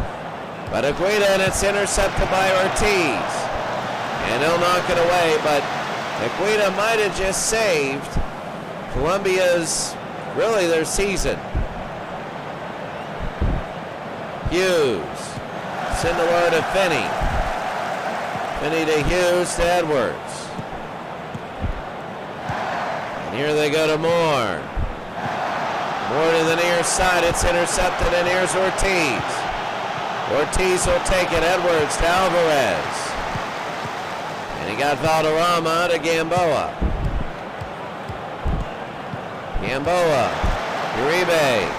But Aguirre, and it's intercepted by Ortiz. And he'll knock it away. But Aguirre might have just saved Colombia's, really their season. Hughes. Sindelar to Finney. Finney to Hughes to Edwards. And here they go to Moore. Moore to the near side. It's intercepted, and here's Ortiz. Ortiz will take it. Edwards to Alvarez. And he got Valderrama to Gamboa. Uribe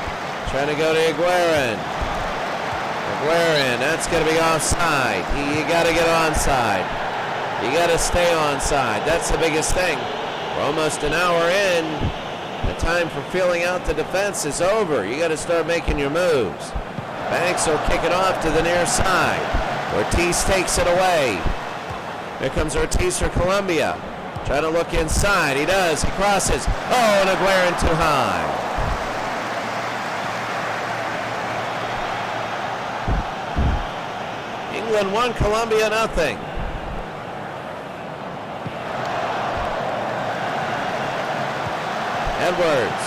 trying to go to Aguirre. That's going to be offside. You got to get onside. You got to stay onside. That's the biggest thing. We're almost an hour in. The time for feeling out the defense is over. You got to start making your moves. Banks will kick it off to the near side. Ortiz takes it away. Here comes Ortiz for Colombia. Trying to look inside. He does. He crosses. Oh, and Aguirre too high. England 1, Colombia nothing. Edwards.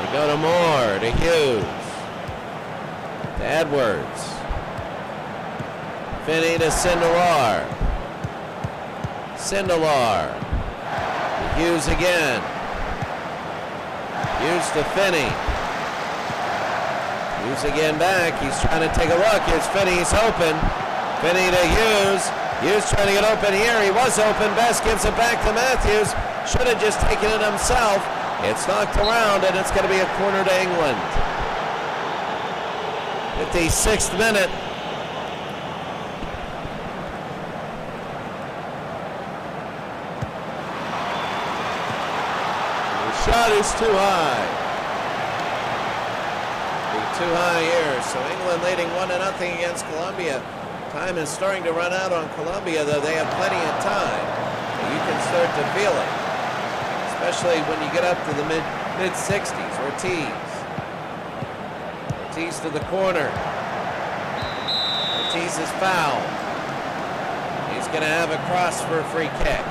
They go to Moore, to Hughes, to Edwards. Finney to Sindelar. Sindelar. To Hughes again. Hughes to Finney. Hughes again back. He's trying to take a look. Here's Finney. He's open. Finney to Hughes. Hughes trying to get open here. He was open. Best gives it back to Matthews. Should have just taken it himself. It's knocked around, and it's going to be a corner to England. 56th minute. The shot is too high. Too high here. So England leading 1-0 against Colombia. Time is starting to run out on Colombia, though they have plenty of time. You can start to feel it, especially when you get up to the mid-60s. Ortiz to the corner. Ortiz is fouled. He's going to have a cross for a free kick.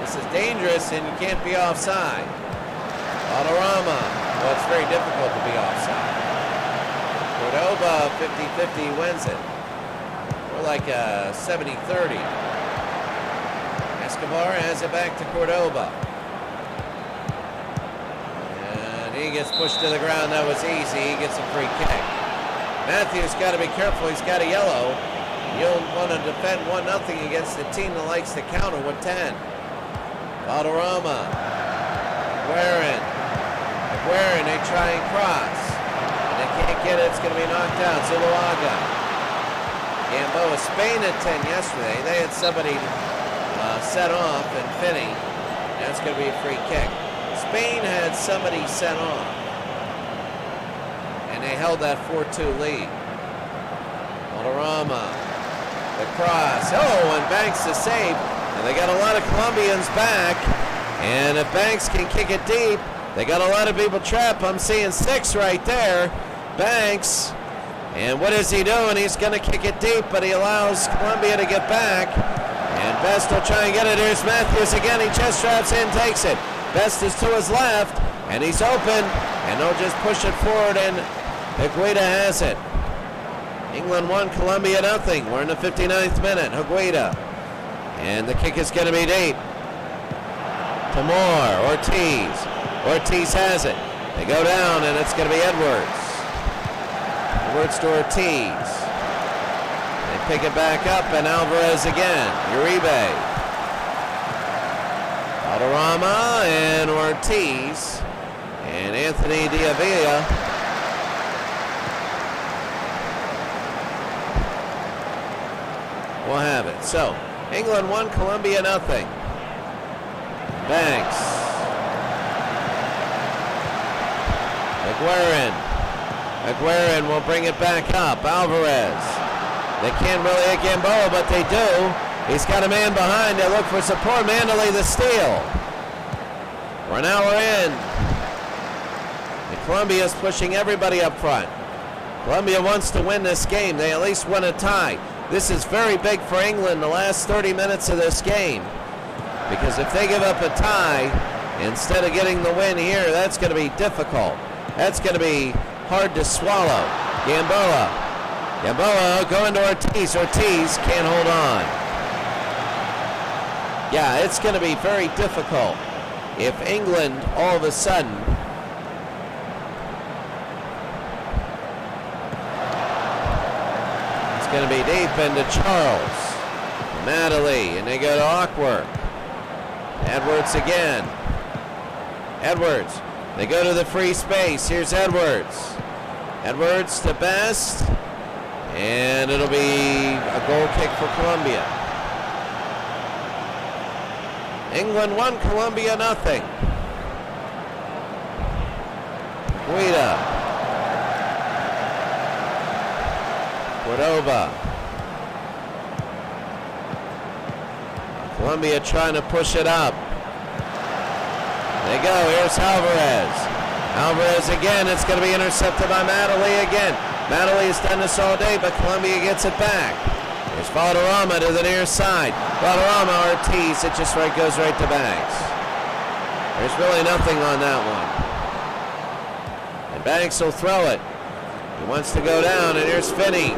This is dangerous, and you can't be offside. Valderrama. Well, it's very difficult to be offside. Cordova 50-50 wins it. More like a 70-30. Escobar has it back to Cordova. And he gets pushed to the ground. That was easy. He gets a free kick. Matthews got to be careful. He's got a yellow. You'll want to defend 1-0 against a team that likes to counter with 10. Valderrama. Aguirre, they try and cross. And they can't get it. It's going to be knocked out. Zuluaga. Gamboa. Spain at 10 yesterday. They had somebody set off, and Finney. That's going to be a free kick. Spain had somebody set off. And they held that 4-2 lead. Valderrama. The cross. Oh, and Banks to save. And they got a lot of Colombians back. And if Banks can kick it deep, they got a lot of people trapped. I'm seeing 6 right there. Banks. And what is he doing? He's going to kick it deep, but he allows Colombia to get back. And Best will try and get it. Here's Matthews again. He chest straps in, takes it. Best is to his left, and he's open. And they'll just push it forward, and Higuita has it. England 1, Colombia nothing. We're in the 59th minute. Higuita. And the kick is going to be deep. To Moore. Ortiz has it. They go down, and it's going to be Edwards. Edwards to Ortiz. They pick it back up, and Alvarez again. Uribe. Valderrama and Ortiz. And Anthony De Avila. We'll have it. So, England 1, Colombia nothing. Banks. Aguirre will bring it back up. Alvarez. They can't really hit Gamboa, but they do. He's got a man behind. They look for support. Mandalay the steal. We're an hour in. And Colombia's pushing everybody up front. Colombia wants to win this game. They at least want a tie. This is very big for England, the last 30 minutes of this game. Because if they give up a tie, instead of getting the win here, that's going to be difficult. That's going to be hard to swallow. Gamboa going to Ortiz. Ortiz can't hold on. Yeah, it's going to be very difficult if England all of a sudden it's going to be deep into Charles. Natalie, and they go to Awkward. Edwards again. Edwards. They go to the free space. Here's Edwards. Edwards to Best. And it'll be a goal kick for Colombia. England 1, Colombia nothing. Guida. Cordova. Colombia trying to push it up. They go. Here's Alvarez. Alvarez again. It's going to be intercepted by Madeley again. Madeley has done this all day, but Colombia gets it back. There's Valderrama to the near side. Valderrama, Ortiz. It just goes right to Banks. There's really nothing on that one. And Banks will throw it. He wants to go down, and here's Finney.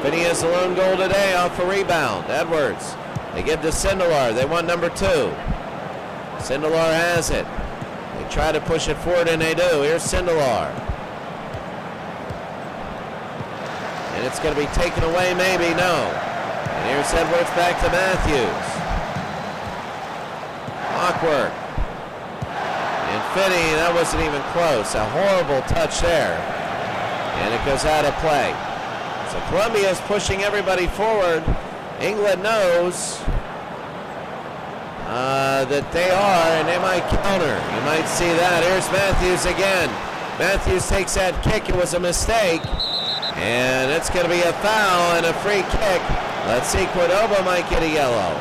Finney has the lone goal today off a rebound. Edwards. They give to Sindelar. They want number 2. Sindelar has it. They try to push it forward, and they do. Here's Sindelar. And it's going to be taken away, maybe. No. And here's Edwards back to Matthews. Awkward. And Finney, that wasn't even close. A horrible touch there. And it goes out of play. So Colombia is pushing everybody forward. England knows that they are, and they might counter. You might see that. Here's Matthews again. Matthews takes that kick. It was a mistake. And it's going to be a foul and a free kick. Let's see, Cordoba might get a yellow.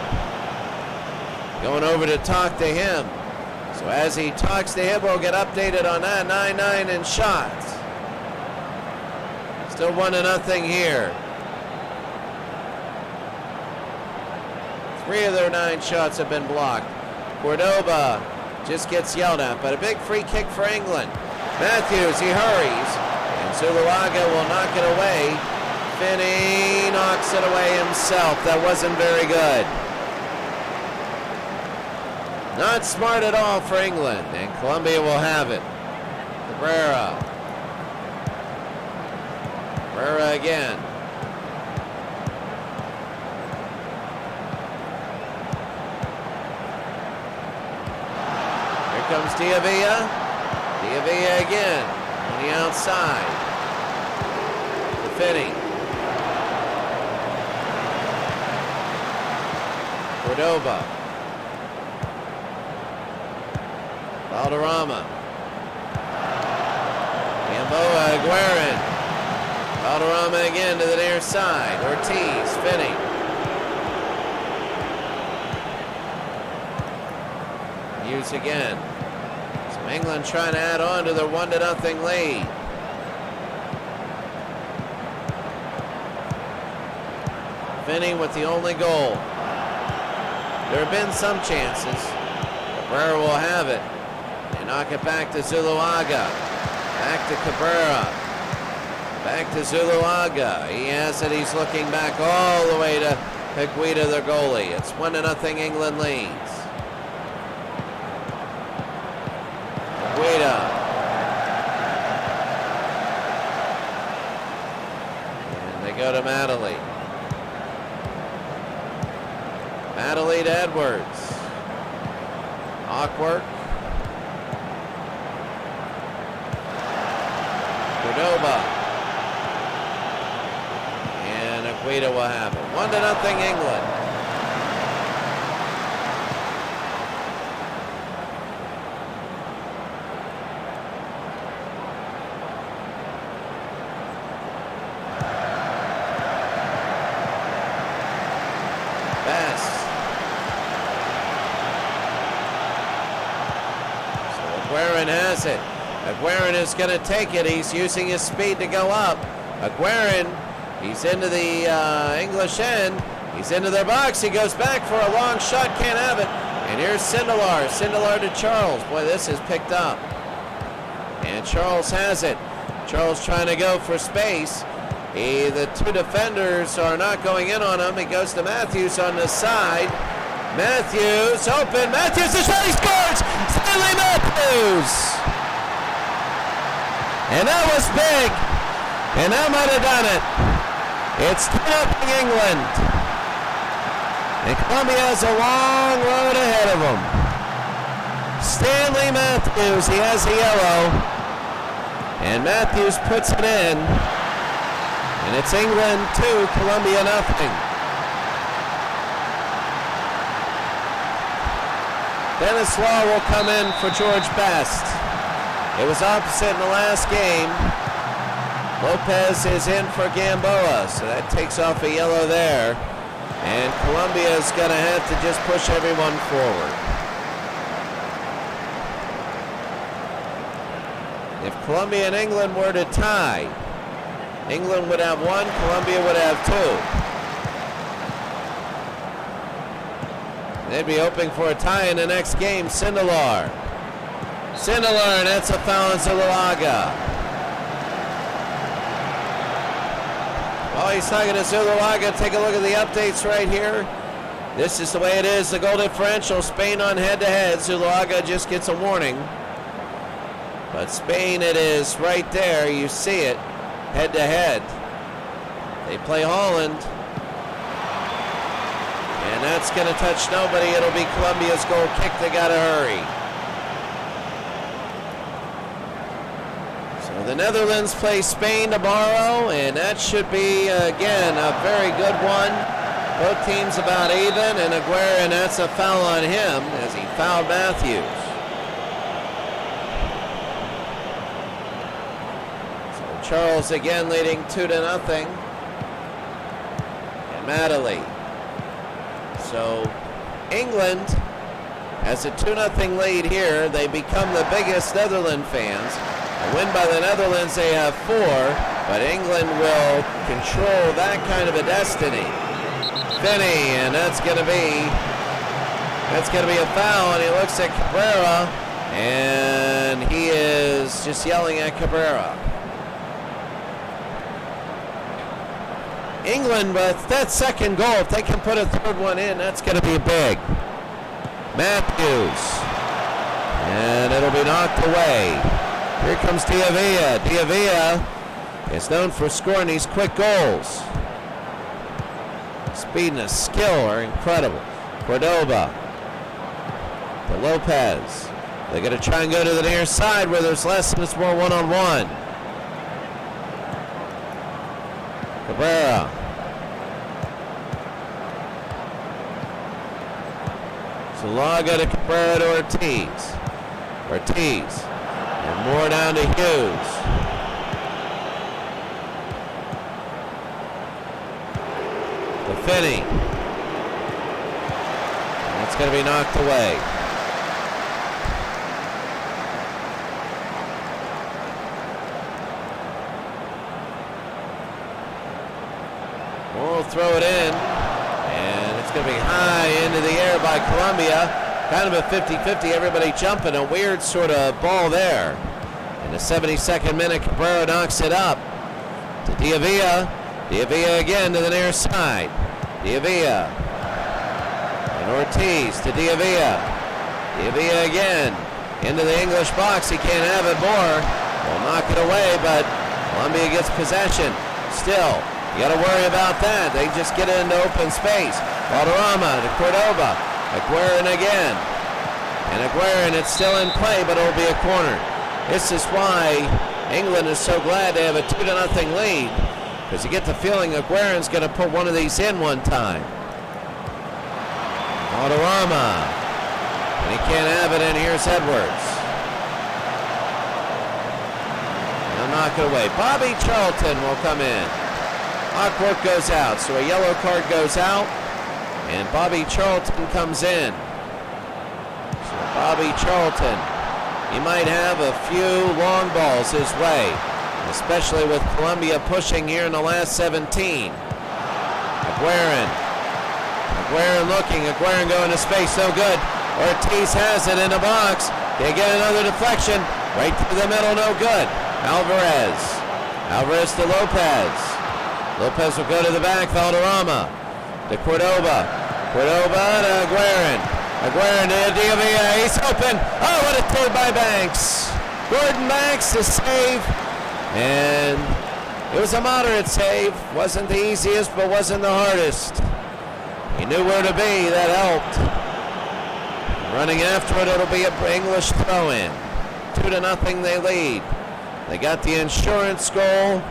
Going over to talk to him. So as he talks to him, we'll get updated on that. 9-9 in shots. Still 1-0 here. 3 of their 9 shots have been blocked. Cordoba just gets yelled at, but a big free kick for England. Matthews, he hurries, and Zuluaga will knock it away. Finney knocks it away himself. That wasn't very good. Not smart at all for England, and Colombia will have it. Cabrera. Cabrera again. Here comes De Avila. De Avila again on the outside. To Finney. Cordoba. Valderrama. Gamboa, Aguirre. Valderrama again to the near side. Ortiz, Finney. Hughes again. So England trying to add on to their 1-0 lead. Finney with the only goal. There have been some chances. Cabrera will have it. They knock it back to Zuluaga. Back to Cabrera. Back to Zuluaga. He has it. He's looking back all the way to Higuita, the goalie. It's 1-0 England leads. Higuita. And they go to Madeley. Madeley to Edwards. Awkward. Cordoba. And Aguirre will have it. 1-0 England. Best. So Aguirre has it. Aguirre is going to take it. He's using his speed to go up. Aguirre, he's into the English end. He's into their box. He goes back for a long shot. Can't have it. And here's Sindelar. Sindelar to Charles. Boy, this is picked up. And Charles has it. Charles trying to go for space. The 2 defenders are not going in on him. He goes to Matthews on the side. Matthews open. Matthews is shot. He scores. Stanley Matthews. And that was big. And that might have done it. It's 2-0 England. And Colombia has a long road ahead of them. Stanley Matthews, he has a yellow. And Matthews puts it in. And it's England 2, Colombia nothing. Dennis Law will come in for George Best. It was opposite in the last game. Lopez is in for Gamboa, so that takes off a yellow there. And Colombia is going to have to just push everyone forward. If Colombia and England were to tie, England would have 1, Colombia would have 2. They'd be hoping for a tie in the next game. Sindelar. Sindelar, and that's a foul on Zuluaga. Oh, he's talking to Zuluaga. Take a look at the updates right here. This is the way it is. The goal differential, Spain on head-to-head. Zuluaga just gets a warning. But Spain, it is right there. You see it, head-to-head. They play Holland. And that's going to touch nobody. It'll be Colombia's goal kick. They got to hurry. So the Netherlands play Spain tomorrow, and that should be, again, a very good one. Both teams about even, and Aguirre, and that's a foul on him as he fouled Matthews. So Charles again leading 2-0. And Madeley. So England has a 2-0 lead here. They become the biggest Netherlands fans. A win by the Netherlands, they have 4, but England will control that kind of a destiny. Finney, and that's going to be a foul, and he looks at Cabrera, and he is just yelling at Cabrera. England, but that second goal, if they can put a third one in, that's going to be big. Matthews, and it'll be knocked away. Here comes De Avila. De Avila is known for scoring these quick goals. Speed and skill are incredible. Cordoba to Lopez. They're going to try and go to the near side where there's less and it's more one-on-one. Cabrera. Zuluaga to Cabrera to Ortiz. Ortiz. And more down to Hughes. To Finney. And that's going to be knocked away. We'll throw it in. And it's going to be high into the air by Colombia. Kind of a 50-50, everybody jumping, a weird sort of ball there. In the 72nd minute, Cabrera knocks it up to De Avila. De Avila again to the near side. De Avila. And Ortiz to De Avila. De Avila again into the English box. He can't have it more. Will knock it away, but Colombia gets possession. Still, you got to worry about that. They just get into open space. Valderrama to Cordoba. Aguirre again. And Aguirre, it's still in play, but it'll be a corner. This is why England is so glad they have a 2-0 lead, because you get the feeling Aguirre's going to put one of these in one time. Valderrama. And he can't have it, and here's Edwards. They'll knock it away. Bobby Charlton will come in. Awkward goes out, so a yellow card goes out. And Bobby Charlton comes in. So Bobby Charlton, he might have a few long balls his way, especially with Colombia pushing here in the last 17. Aguirre looking, Aguirre going to space, no good. Ortiz has it in the box. They get another deflection, right to the middle, no good. Alvarez to Lopez. Lopez will go to the back, Valderrama. To Cordoba to Aguirre. Aguirre to De Avila, he's open. Oh, what a throw by Banks. Gordon Banks to save. And it was a moderate save. Wasn't the easiest, but wasn't the hardest. He knew where to be, that helped. Running after it, it'll be an English throw-in. 2-0 they lead. They got the insurance goal.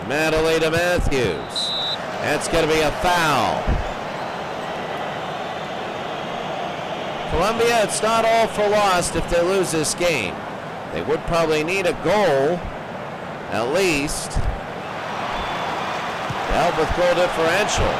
Madeley to Matthews. That's going to be a foul. Colombia, it's not all for lost if they lose this game. They would probably need a goal, at least. help with goal differential.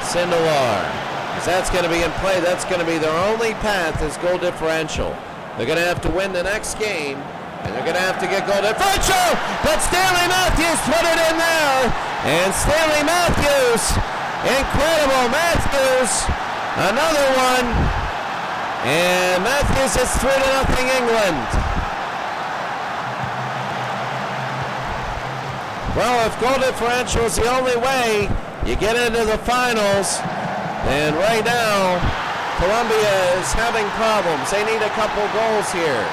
Sindelar, because that's going to be in play. That's going to be their only path is goal differential. They're going to have to win the next game, and they're going to have to get goal differential. But Stanley Matthews put it in there, and Stanley Matthews, incredible Matthews, another one, and Matthews is 3-0 England. Well, if goal differential is the only way you get into the finals, then right now, Colombia is having problems. They need a couple goals here.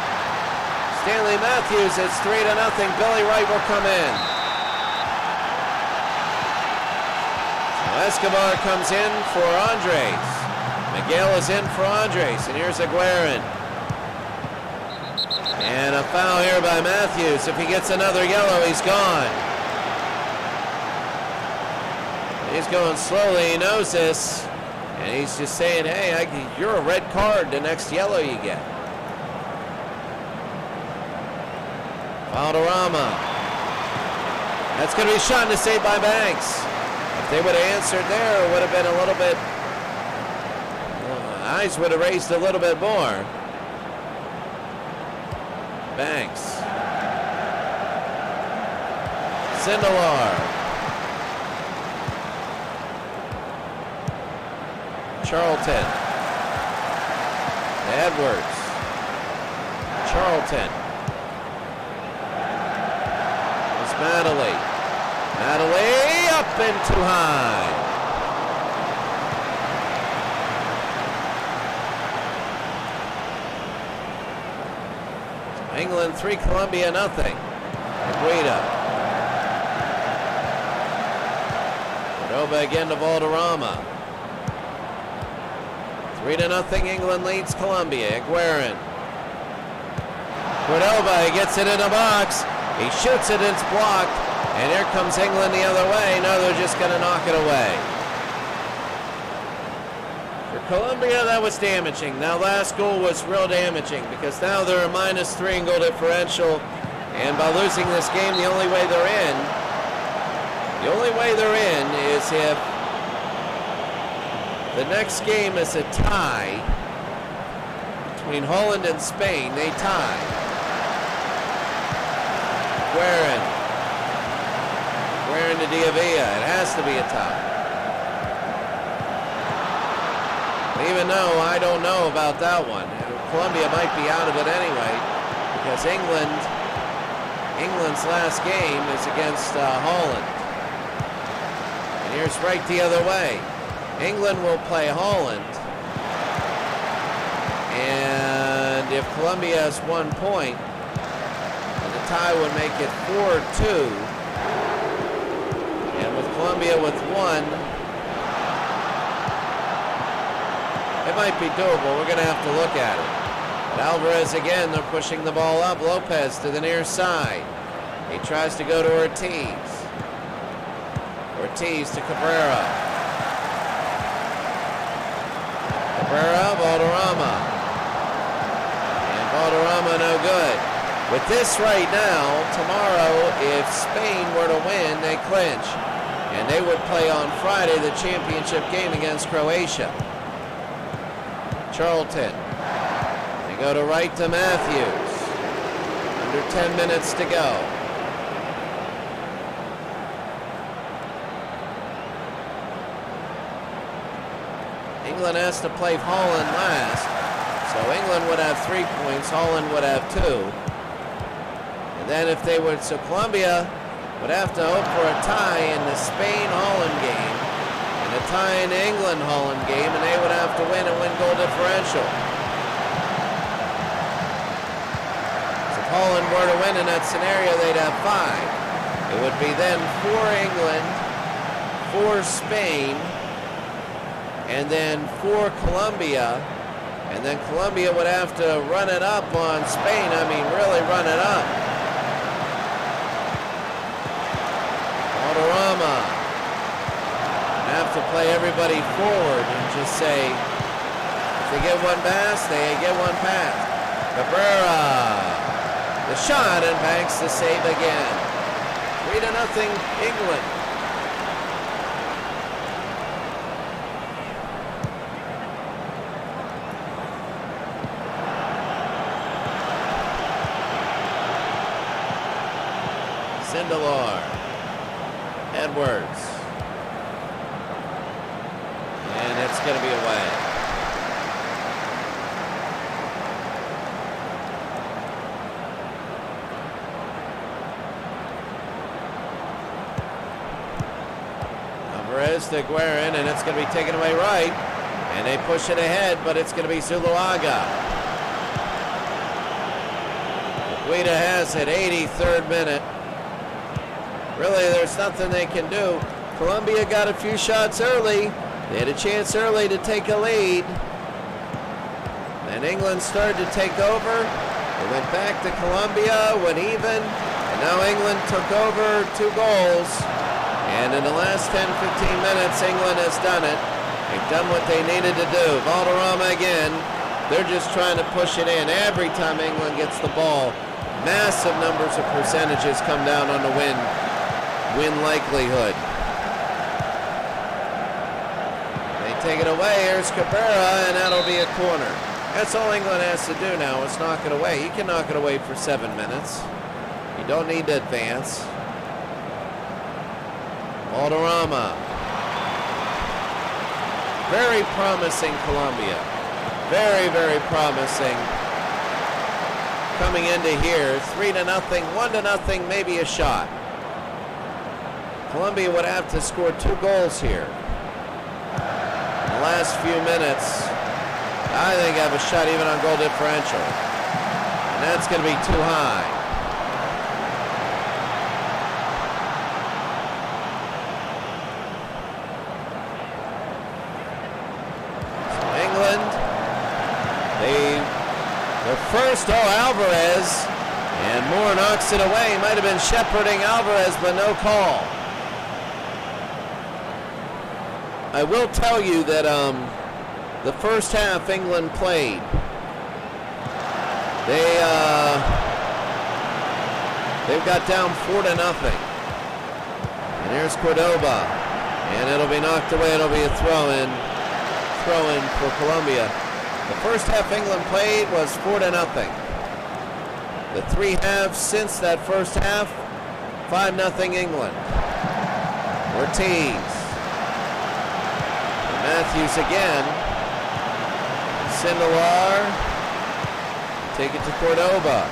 Stanley Matthews, it's 3-0. Billy Wright will come in. So Escobar comes in for Andres. Miguel is in for Andres, and here's Aguirre. And a foul here by Matthews. If he gets another yellow, he's gone. He's going slowly, he knows this, and he's just saying, hey, you're a red card, the next yellow you get. Valderrama. That's going to be a shot and a save by Banks. If they would have answered there, it would have been a little bit, eyes would have raised a little bit more. Banks. Sindelar. Charlton. Edwards. Charlton. It's Madeley. Madeley up and too high. England 3, Colombia nothing. Aguida. Cordova again to Valderrama. 3-0 England leads Colombia. Aguirre. Cordova, he gets it in a box. He shoots it, it's blocked. And here comes England the other way. No, they're just going to knock it away. For Colombia, that was damaging. Now, last goal was real damaging because now they're a -3 in goal differential. And by losing this game, the only way they're in is if the next game is a tie between Holland and Spain. They tie. Guerin to De Avila. It has to be a tie. Even though I don't know about that one. Colombia might be out of it anyway because England's last game is against Holland. And here's right the other way. England will play Holland, and if Colombia has 1 point, then the tie would make it 4-2, and with Colombia with 1, it might be doable. We're going to have to look at it. But Alvarez again, they're pushing the ball up. Lopez to the near side. He tries to go to Ortiz. Ortiz to Cabrera. Valderrama. And Valderrama no good. With this right now, tomorrow, if Spain were to win, they clinch. And they would play on Friday the championship game against Croatia. Charlton. They go to right to Matthews. Under 10 minutes to go. England has to play Holland last, so England would have 3 points, Holland would have 2. And then if they would, so Colombia would have to hope for a tie in the Spain-Holland game, and a tie in the England-Holland game, and they would have to win and win goal differential. So if Holland were to win in that scenario, they'd have 5. It would be then 4 England, 4 Spain, and then 4 Colombia, and then Colombia would have to run it up on Spain. I mean, really run it up. Valderrama. Have to play everybody forward and just say, if they get one pass, they get one pass. Cabrera. The shot, and Banks the save again. 3-0 England. Sindelar. Edwards. And it's going to be away. Alvarez to Guerin, and it's going to be taken away right. And they push it ahead, but it's going to be Zuluaga. Guida has it, 83rd minute. Really, there's nothing they can do. Colombia got a few shots early. They had a chance early to take a lead. And England started to take over. They went back to Colombia, went even. And now England took over 2 goals. And in the last 10-15 minutes, England has done it. They've done what they needed to do. Valderrama again. They're just trying to push it in. Every time England gets the ball, massive numbers of percentages come down on the win likelihood. They take it away. Here's Cabrera, and that'll be a corner. That's all England has to do now is knock it away. You can knock it away for 7 minutes. You don't need to advance. Valderrama. Very promising Colombia. Very, very promising. Coming into here, 3-0, 1-0, maybe a shot. Colombia would have to score 2 goals here. In the last few minutes, I think I have a shot even on goal differential. And that's going to be too high. So England, the first, Alvarez, and Moore knocks it away. He might have been shepherding Alvarez, but no call. I will tell you that the first half England played. They've got down 4-0. And here's Cordoba. And it'll be knocked away. It'll be a throw-in for Colombia. The first half England played was 4-0. The 3 halves since that first half, 5-0 England. Ortiz. Matthews again. Sindelar. Take it to Cordoba.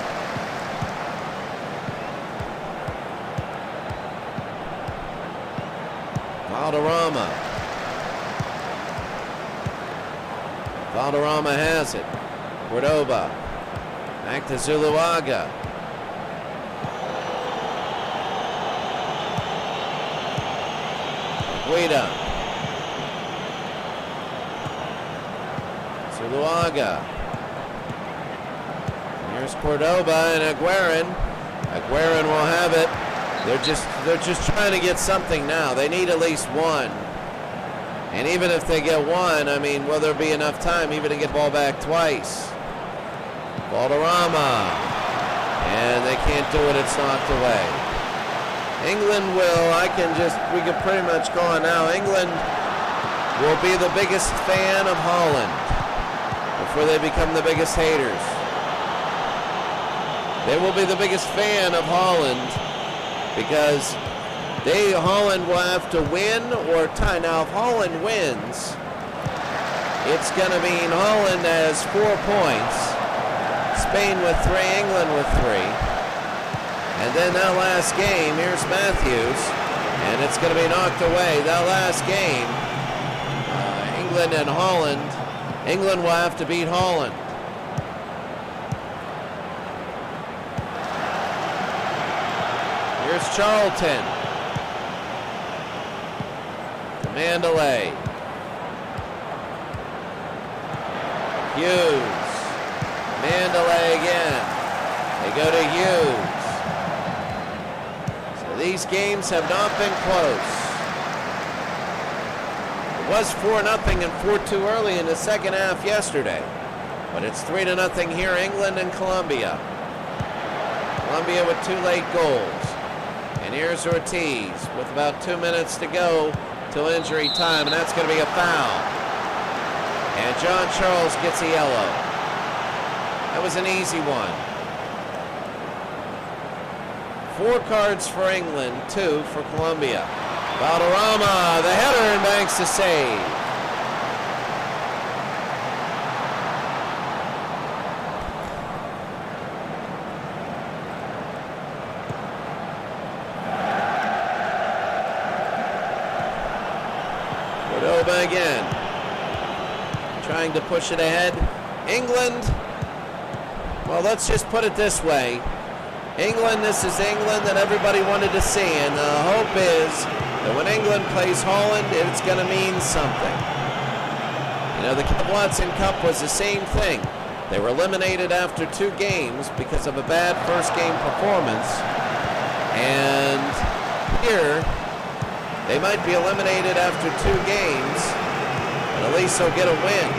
Valderrama. Valderrama has it. Cordoba. Back to Zuluaga. Guida. Zuluaga. Here's Cordoba and Aguirre. Aguirre will have it. They're just trying to get something now. They need at least 1. And even if they get 1, I mean, will there be enough time even to get the ball back twice? Valderrama. And they can't do it. It's knocked away. England will, we could pretty much go on now. England will be the biggest fan of Holland before they become the biggest haters. They will be the biggest fan of Holland because Holland will have to win or tie. Now, if Holland wins, it's going to mean Holland has 4 points, Spain with 3, England with 3. And then that last game, here's Matthews, and it's going to be knocked away. That last game, England and Holland, England will have to beat Holland. Here's Charlton. Mandalay. Hughes. Mandalay again. They go to Hughes. So these games have not been close. It was 4-0 and 4-2 early in the second half yesterday. But it's 3-0 here, England and Colombia. Colombia with 2 late goals. And here's Ortiz with about 2 minutes to go till injury time, and that's going to be a foul. And John Charles gets a yellow. That was an easy one. 4 cards for England, 2 for Colombia. Valderrama, the header, and banks the save. Cordova again, trying to push it ahead. England, well, let's just put it this way. England, this is England that everybody wanted to see, and the hope is that when England plays Holland, it's going to mean something. You know, the Watson Cup was the same thing. They were eliminated after 2 games because of a bad first game performance, and here they might be eliminated after 2 games, but at least they'll get a win.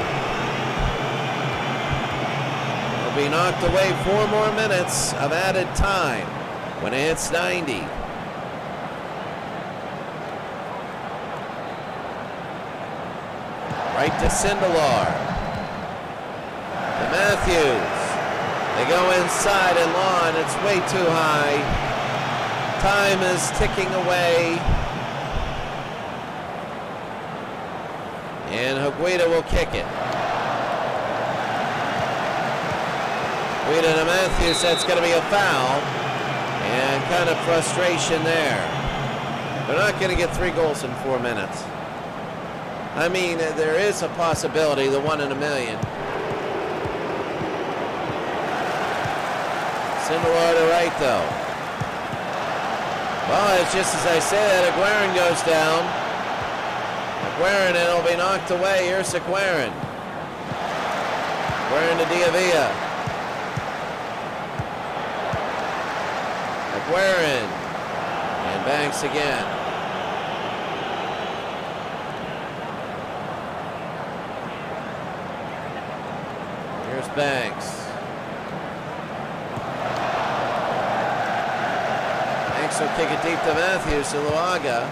Be knocked away 4 more minutes of added time when it hits 90. Right to Sindelar. To Matthews. They go inside and long. It's way too high. Time is ticking away. And Higuita will kick it. To Matthews, that's going to be a foul, and kind of frustration there. They're not going to get 3 goals in 4 minutes. I mean, there is a possibility, the 1 in a million. Sindelar to right, though. Well, it's just as I said, Aguirre goes down. Aguirre, and it'll be knocked away. Here's Aguirre. Aguirre to De Avila. Aguirre, and Banks again. Here's Banks. Banks will kick it deep to Matthews, to Luaga.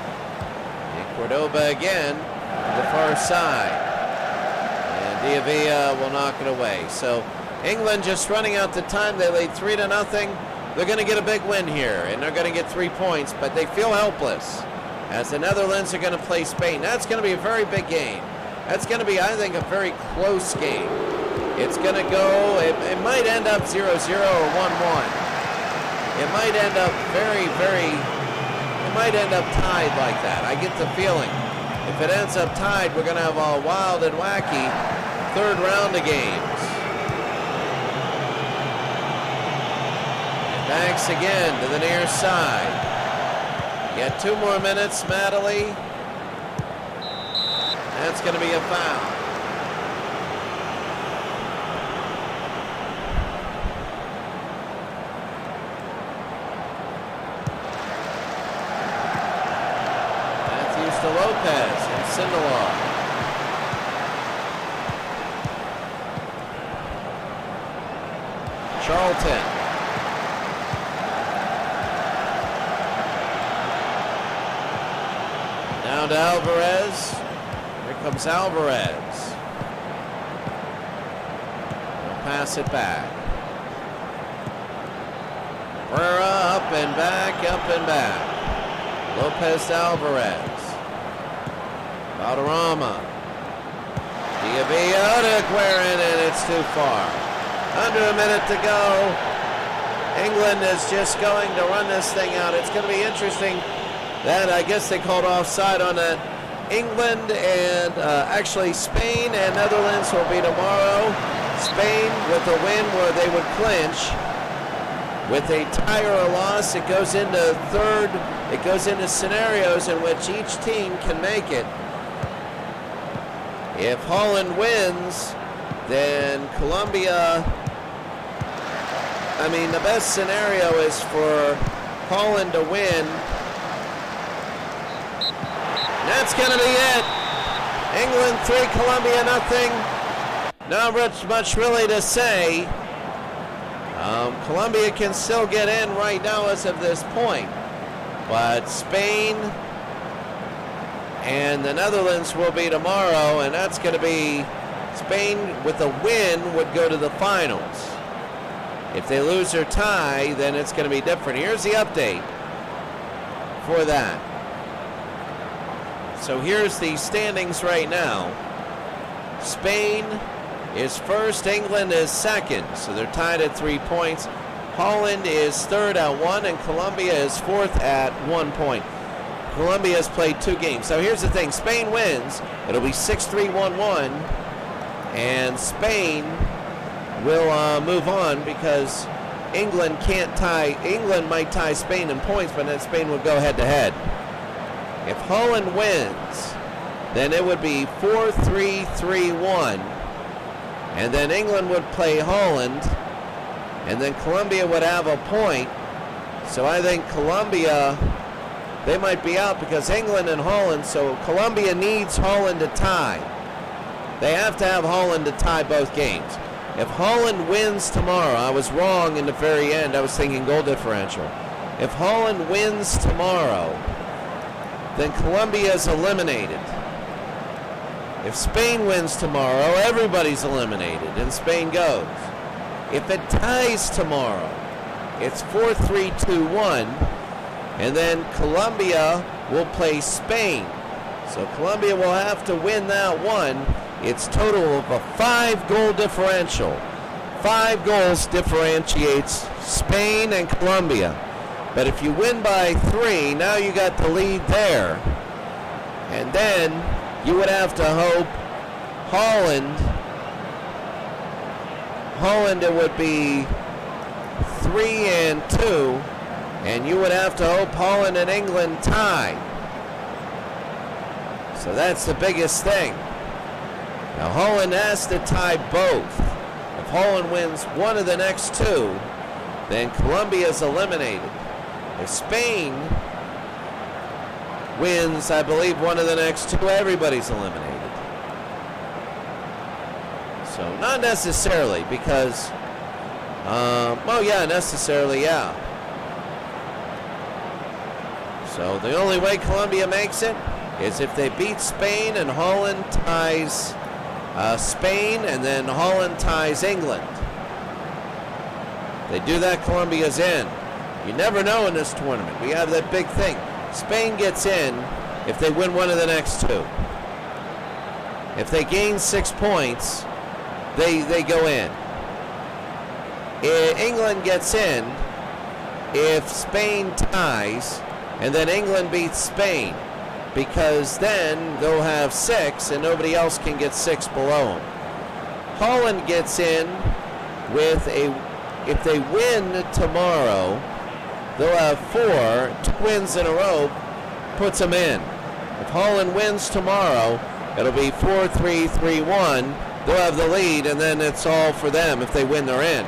And Cordova again to the far side. And De Avila will knock it away. So England just running out the time. They lead 3-0. They're going to get a big win here, and they're going to get 3 points, but they feel helpless as the Netherlands are going to play Spain. That's going to be a very big game. That's going to be, I think, a very close game. It's going to go, it might end up 0-0 or 1-1. It might end up it might end up tied like that. I get the feeling. If it ends up tied, we're going to have a wild and wacky 3rd round of games. Banks again to the near side. Get 2 more minutes, Madeley. That's going to be a foul. Matthews to Lopez and Sindelar. Charlton. Down to Alvarez. Here comes Alvarez. He'll pass it back. Herrera up and back, up and back. Lopez to Alvarez. Valderrama. De Avila to Aguirre, and it's too far. Under a minute to go. England is just going to run this thing out. It's going to be interesting. That, I guess they called offside on that. England and actually Spain and Netherlands will be tomorrow. Spain with a win where they would clinch. With a tie or a loss, it goes into 3rd. It goes into scenarios in which each team can make it. If Holland wins, then Colombia, I mean, the best scenario is for Holland to win. That's going to be it. England 3, Colombia nothing. Not much really to say. Colombia can still get in right now as of this point. But Spain and the Netherlands will be tomorrow, and that's going to be Spain with a win would go to the finals. If they lose or tie, then it's going to be different. Here's the update for that. So here's the standings right now. Spain is first, England is second, so they're tied at 3 points. Holland is third at 1, and Colombia is fourth at 1 point. Colombia has played 2 games. So here's the thing, Spain wins, it'll be 6-3-1-1, and Spain will move on because England can't tie. England might tie Spain in points, but then Spain would go head-to-head. If Holland wins, then it would be 4-3-3-1, and then England would play Holland, and then Colombia would have a point. So I think Colombia, they might be out because England and Holland, so Colombia needs Holland to tie. They have to have Holland to tie both games. If Holland wins tomorrow, I was wrong in the very end, I was thinking goal differential. If Holland wins tomorrow, then Colombia is eliminated. If Spain wins tomorrow, everybody's eliminated, and Spain goes. If it ties tomorrow, it's 4-3-2-1, and then Colombia will play Spain. So Colombia will have to win that one. It's total of a 5-goal differential. 5 goals differentiates Spain and Colombia. But if you win by 3, now you got the lead there. And then you would have to hope Holland, it would be 3-2, and you would have to hope Holland and England tie. So that's the biggest thing. Now Holland has to tie both. If Holland wins one of the next 2, then Colombia is eliminated. If Spain wins, I believe, one of the next 2, everybody's eliminated. So not necessarily, because, well, yeah, necessarily, yeah. So the only way Colombia makes it is if they beat Spain and Holland ties Spain, and then Holland ties England. They do that, Colombia's in. You never know in this tournament. We have that big thing. Spain gets in if they win one of the next 2. If they gain 6 points, they go in. England gets in if Spain ties and then England beats Spain, because then they'll have 6 and nobody else can get 6 below them. Holland gets in with if they win tomorrow, they'll have 4, 2 wins in a row, puts them in. If Holland wins tomorrow, it'll be 4-3-3-1. They'll have the lead, and then it's all for them. If they win, they're in.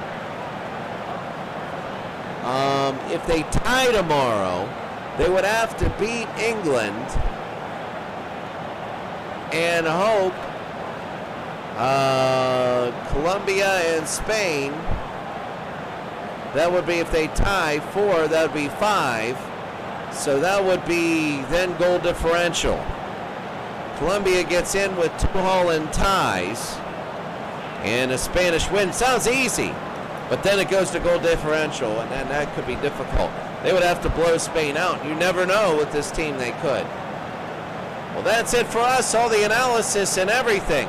If they tie tomorrow, they would have to beat England and hope Colombia and Spain. That would be if they tie 4, that would be 5. So that would be then goal differential. Colombia gets in with 2 Holland ties and a Spanish win. Sounds easy, but then it goes to goal differential, and then that could be difficult. They would have to blow Spain out. You never know with this team, they could. Well, that's it for us, all the analysis and everything.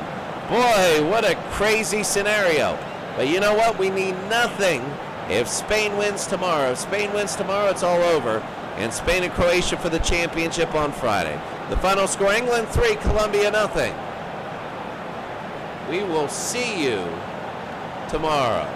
Boy, what a crazy scenario. But you know what? We need nothing if Spain wins tomorrow. If Spain wins tomorrow, it's all over. And Spain and Croatia for the championship on Friday. The final score, England 3, Colombia nothing. We will see you tomorrow.